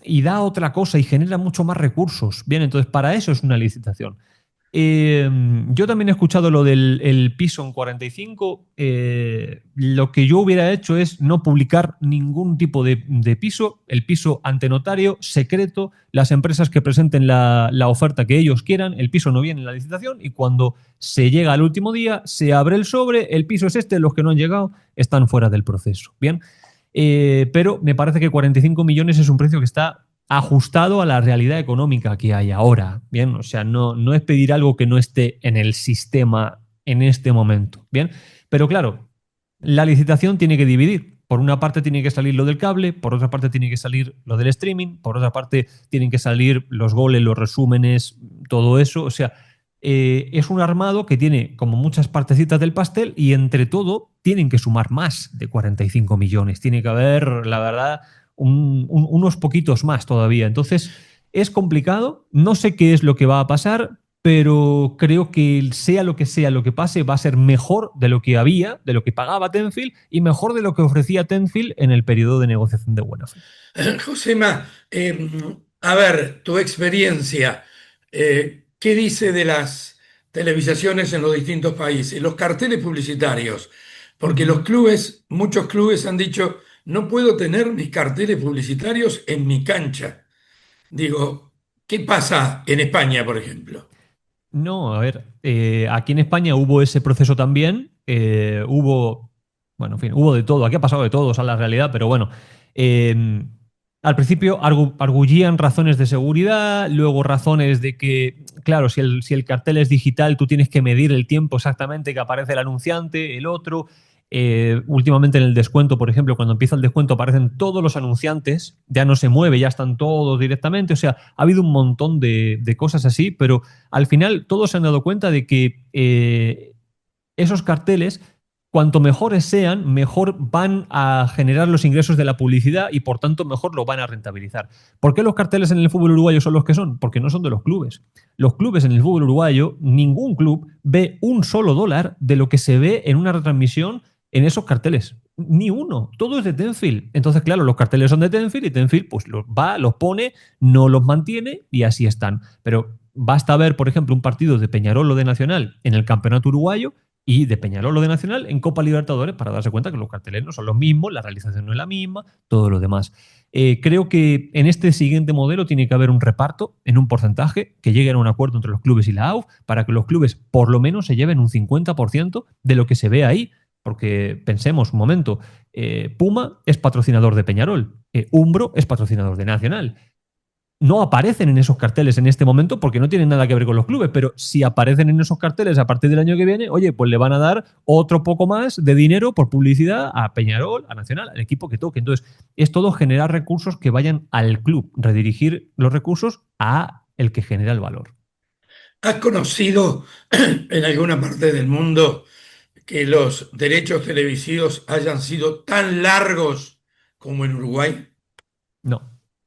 y da otra cosa y genera mucho más recursos. Bien, entonces para eso es una licitación. Yo también he escuchado lo del piso en 45. Lo que yo hubiera hecho es no publicar ningún tipo de piso, el piso ante notario, secreto, las empresas que presenten la oferta que ellos quieran, el piso no viene en la licitación y cuando se llega al último día se abre el sobre, el piso es este, los que no han llegado están fuera del proceso. Bien, pero me parece que 45 millones es un precio que está ajustado a la realidad económica que hay ahora, ¿bien? O sea, no es pedir algo que no esté en el sistema en este momento, ¿bien? Pero claro, la licitación tiene que dividir. Por una parte tiene que salir lo del cable, por otra parte tiene que salir lo del streaming, por otra parte tienen que salir los goles, los resúmenes, todo eso. O sea, es un armado que tiene como muchas partecitas del pastel y entre todo tienen que sumar más de 45 millones. Tiene que haber, la verdad, unos poquitos más todavía. Entonces, es complicado. No sé qué es lo que va a pasar, pero creo que sea lo que pase, va a ser mejor de lo que había, de lo que pagaba Tenfield y mejor de lo que ofrecía Tenfield en el periodo de negociación de buena fe. Josema, a ver, tu experiencia, ¿qué dice de las televisaciones en los distintos países? Los carteles publicitarios, porque los clubes, muchos clubes han dicho, no puedo tener mis carteles publicitarios en mi cancha. Digo, ¿qué pasa en España, por ejemplo? No, a ver, aquí en España hubo ese proceso también, bueno, en fin, hubo de todo, aquí ha pasado de todo, o sea, la realidad, pero bueno, al principio argullían razones de seguridad, luego razones de que, claro, si el cartel es digital, tú tienes que medir el tiempo exactamente que aparece el anunciante, el otro. Últimamente en el descuento, por ejemplo, cuando empieza el descuento aparecen todos los anunciantes, ya no se mueve, ya están todos directamente, o sea, ha habido un montón de cosas así, pero al final todos se han dado cuenta de que esos carteles, cuanto mejores sean, mejor van a generar los ingresos de la publicidad y por tanto mejor lo van a rentabilizar. ¿Por qué los carteles en el fútbol uruguayo son los que son? Porque no son de los clubes. Los clubes en el fútbol uruguayo, ningún club ve un solo dólar de lo que se ve en una retransmisión en esos carteles. Ni uno. Todo es de Tenfield. Entonces, claro, los carteles son de Tenfield y Tenfield pues los pone, no los mantiene y así están. Pero basta ver, por ejemplo, un partido de Peñarol o de Nacional en el Campeonato Uruguayo y de Peñarol o de Nacional en Copa Libertadores para darse cuenta que los carteles no son los mismos, la realización no es la misma, todo lo demás. Creo que en este siguiente modelo tiene que haber un reparto en un porcentaje que lleguen a un acuerdo entre los clubes y la AUF para que los clubes por lo menos se lleven un 50% de lo que se ve ahí. Porque pensemos un momento, Puma es patrocinador de Peñarol, Umbro es patrocinador de Nacional. No aparecen en esos carteles en este momento porque no tienen nada que ver con los clubes, pero si aparecen en esos carteles a partir del año que viene, oye, pues le van a dar otro poco más de dinero por publicidad a Peñarol, a Nacional, al equipo que toque. Entonces, es todo generar recursos que vayan al club, redirigir los recursos a el que genera el valor. ¿Has conocido en alguna parte del mundo que los derechos televisivos hayan sido tan largos como en Uruguay?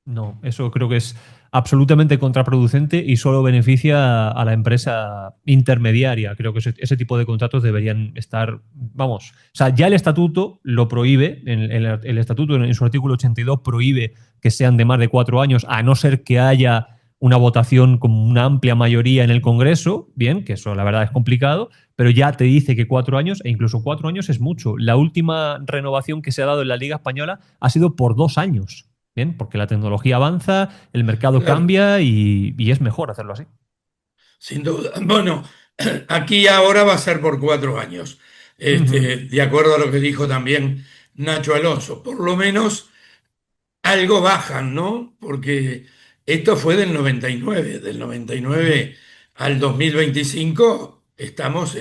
No, eso creo que es absolutamente contraproducente y solo beneficia a la empresa intermediaria. Creo que ese tipo de contratos deberían estar, vamos, o sea, ya el estatuto lo prohíbe, el estatuto en su artículo 82 prohíbe que sean de más de 4 años, a no ser que haya una votación con una amplia mayoría en el Congreso, bien, que eso la verdad es complicado, pero ya te dice que 4 años, e incluso 4 años es mucho. La última renovación que se ha dado en la Liga Española ha sido por 2 años, bien, porque la tecnología avanza, el mercado cambia y es mejor hacerlo así. Sin duda. Bueno, aquí ahora va a ser por 4 años, de acuerdo a lo que dijo también Nacho Alonso. Por lo menos algo bajan, ¿no? Porque esto fue del 99 al 2025 estamos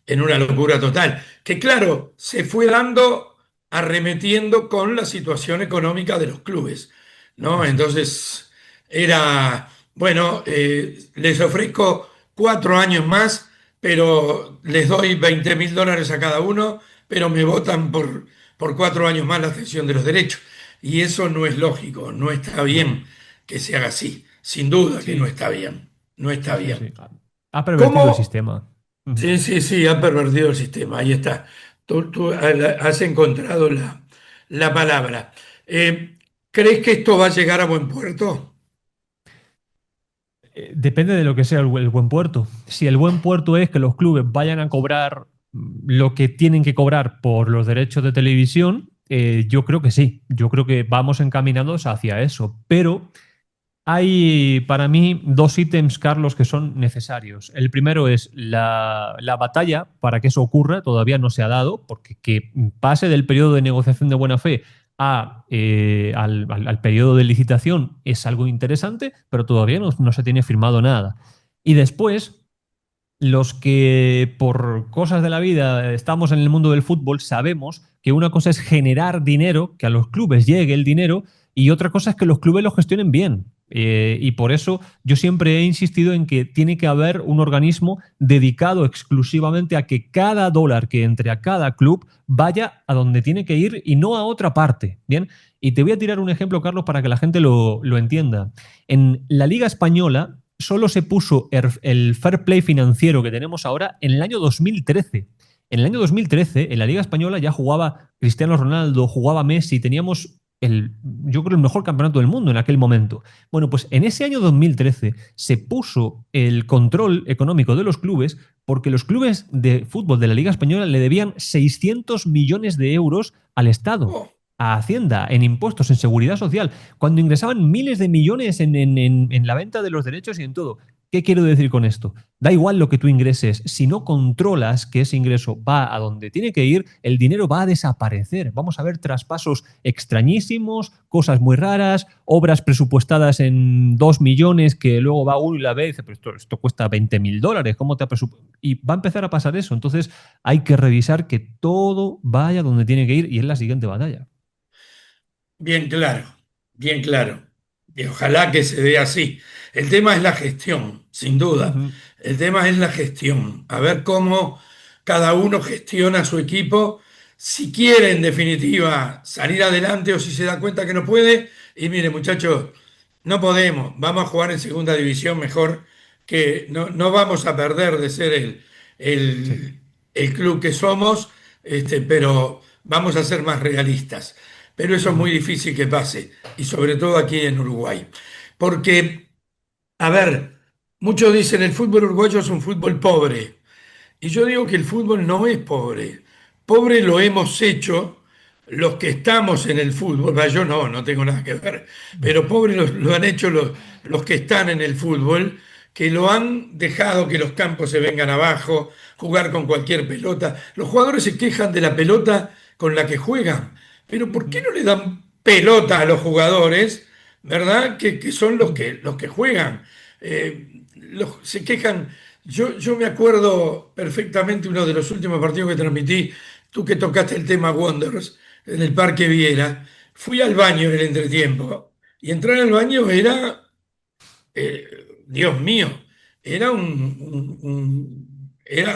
en una locura total, que claro, se fue dando arremetiendo con la situación económica de los clubes, ¿no? Entonces era, bueno, les ofrezco 4 años más, pero les doy $20.000 a cada uno, pero me votan por 4 años más la cesión de los derechos. Y eso no es lógico, no está bien que se haga así. Sin duda que no está bien. No está bien. Sí. Ha pervertido ¿Cómo? el sistema. Sí, ha pervertido el sistema. Ahí está. Tú has encontrado la palabra. ¿Crees que esto va a llegar a buen puerto? Depende de lo que sea el buen puerto. Si el buen puerto es que los clubes vayan a cobrar lo que tienen que cobrar por los derechos de televisión, yo creo que sí. Yo creo que vamos encaminados hacia eso. Pero hay para mí 2 ítems, Carlos, que son necesarios. El primero es la batalla para que eso ocurra, todavía no se ha dado, porque que pase del periodo de negociación de buena fe al periodo de licitación es algo interesante, pero todavía no se tiene firmado nada. Y después, los que por cosas de la vida estamos en el mundo del fútbol sabemos que una cosa es generar dinero, que a los clubes llegue el dinero, y otra cosa es que los clubes lo gestionen bien. Y por eso yo siempre he insistido en que tiene que haber un organismo dedicado exclusivamente a que cada dólar que entre a cada club vaya a donde tiene que ir y no a otra parte. ¿Bien? Y te voy a tirar un ejemplo, Carlos, para que la gente lo entienda. En la Liga Española solo se puso el fair play financiero que tenemos ahora en el año 2013. En el año 2013, en la Liga Española ya jugaba Cristiano Ronaldo, jugaba Messi, teníamos yo creo el mejor campeonato del mundo en aquel momento. Bueno, pues en ese año 2013 se puso el control económico de los clubes porque los clubes de fútbol de la Liga Española le debían 600 millones de euros al Estado, a Hacienda, en impuestos, en seguridad social, cuando ingresaban miles de millones en la venta de los derechos y en todo. ¿Qué quiero decir con esto? Da igual lo que tú ingreses, si no controlas que ese ingreso va a donde tiene que ir, el dinero va a desaparecer. Vamos a ver traspasos extrañísimos, cosas muy raras, obras presupuestadas en 2 millones que luego va uno y la ve y dice, pero esto cuesta $20.000, ¿cómo te ha presupuestado? Y va a empezar a pasar eso. Entonces hay que revisar que todo vaya donde tiene que ir y es la siguiente batalla. Bien claro, bien claro. Y ojalá que se dé así. El tema es la gestión, sin duda. El tema es la gestión. A ver cómo cada uno gestiona su equipo, si quiere en definitiva salir adelante o si se da cuenta que no puede. Y mire, muchachos, no podemos. Vamos a jugar en segunda división mejor, que no vamos a perder de ser el club que somos, pero vamos a ser más realistas. Pero eso es muy difícil que pase, y sobre todo aquí en Uruguay. Porque, a ver, muchos dicen el fútbol uruguayo es un fútbol pobre. Y yo digo que el fútbol no es pobre. Pobre lo hemos hecho los que estamos en el fútbol. Yo no tengo nada que ver. Pero pobre lo han hecho los que están en el fútbol, que lo han dejado que los campos se vengan abajo, jugar con cualquier pelota. Los jugadores se quejan de la pelota con la que juegan. Pero ¿por qué no le dan pelota a los jugadores, verdad? Que son los que juegan. Se quejan. Yo me acuerdo perfectamente uno de los últimos partidos que transmití, tú que tocaste el tema Wanderers, en el Parque Viera. Fui al baño en el entretiempo y entrar al baño era, Dios mío, era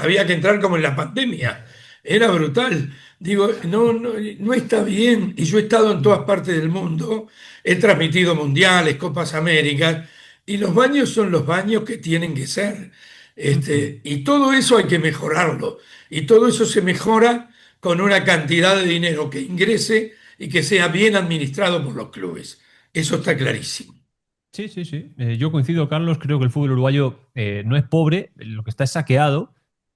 había que entrar como en la pandemia. era brutal. Digo, no está bien. Y yo he estado en todas partes del mundo, he transmitido mundiales, Copas Américas, y los baños son los baños que tienen que ser. Y todo eso hay que mejorarlo. Y todo eso se mejora con una cantidad de dinero que ingrese y que sea bien administrado por los clubes. Eso está clarísimo. Sí, sí, sí. Yo coincido, Carlos. Creo que el fútbol uruguayo no es pobre, lo que está es saqueado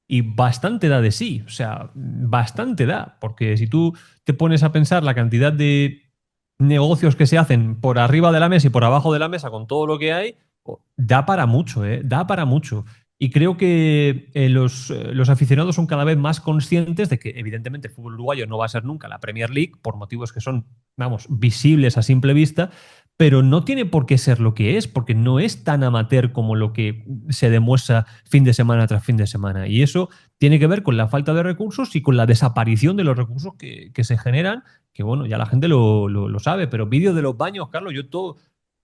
y bastante da de sí. O sea, bastante da. Porque si tú te pones a pensar la cantidad de negocios que se hacen por arriba de la mesa y por abajo de la mesa con todo lo que hay, da para mucho, ¿eh? Da para mucho. Y creo que los aficionados son cada vez más conscientes de que, evidentemente, el fútbol uruguayo no va a ser nunca la Premier League, por motivos que son, vamos, visibles a simple vista, pero no tiene por qué ser lo que es, porque no es tan amateur como lo que se demuestra fin de semana tras fin de semana. Y eso tiene que ver con la falta de recursos y con la desaparición de los recursos que se generan, que bueno, ya la gente lo sabe, pero vídeos de los baños, Carlos,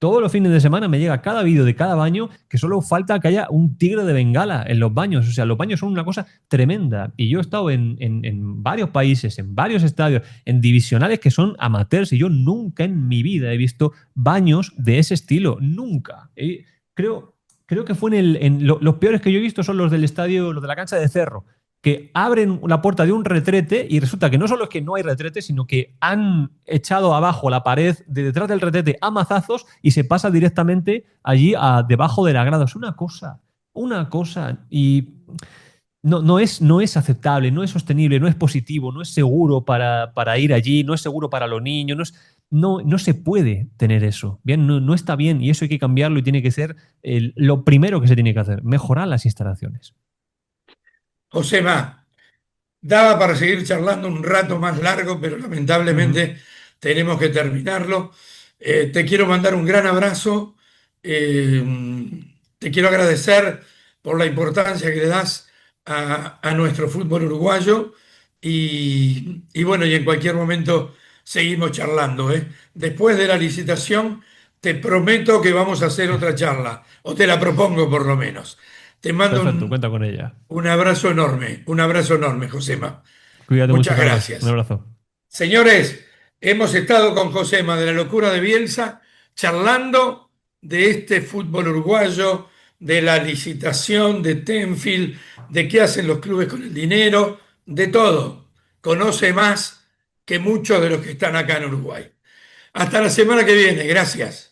todos los fines de semana me llega cada vídeo de cada baño que solo falta que haya un tigre de Bengala en los baños. O sea, los baños son una cosa tremenda. Y yo he estado en varios países, en varios estadios, en divisionales que son amateurs y yo nunca en mi vida he visto baños de ese estilo. Nunca. Creo que fue los peores que yo he visto son los del estadio, los de la cancha de Cerro, que abren la puerta de un retrete y resulta que no solo es que no hay retrete, sino que han echado abajo la pared de detrás del retrete a mazazos y se pasa directamente allí debajo de la grada. Es una cosa. Y no es aceptable, no es sostenible, no es positivo, no es seguro para ir allí, no es seguro para los niños, no se puede tener eso. Bien, no está bien y eso hay que cambiarlo y tiene que ser lo primero que se tiene que hacer, mejorar las instalaciones. Josema, daba para seguir charlando un rato más largo, pero lamentablemente tenemos que terminarlo. Te quiero mandar un gran abrazo. eh, Te quiero agradecer por la importancia que le das a nuestro fútbol uruguayo. Y bueno, y en cualquier momento seguimos charlando, ¿eh? Después de la licitación, te prometo que vamos a hacer otra charla, o te la propongo por lo menos. Te mando Perfecto, cuenta con ella. un abrazo enorme, Josema. Cuídate mucho, Muchas Carlos. Un gracias. abrazo. Señores, hemos estado con Josema de la locura de Bielsa, charlando de este fútbol uruguayo, de la licitación de Tenfield, de qué hacen los clubes con el dinero, de todo. Conoce más que muchos de los que están acá en Uruguay. Hasta la semana que viene. Gracias.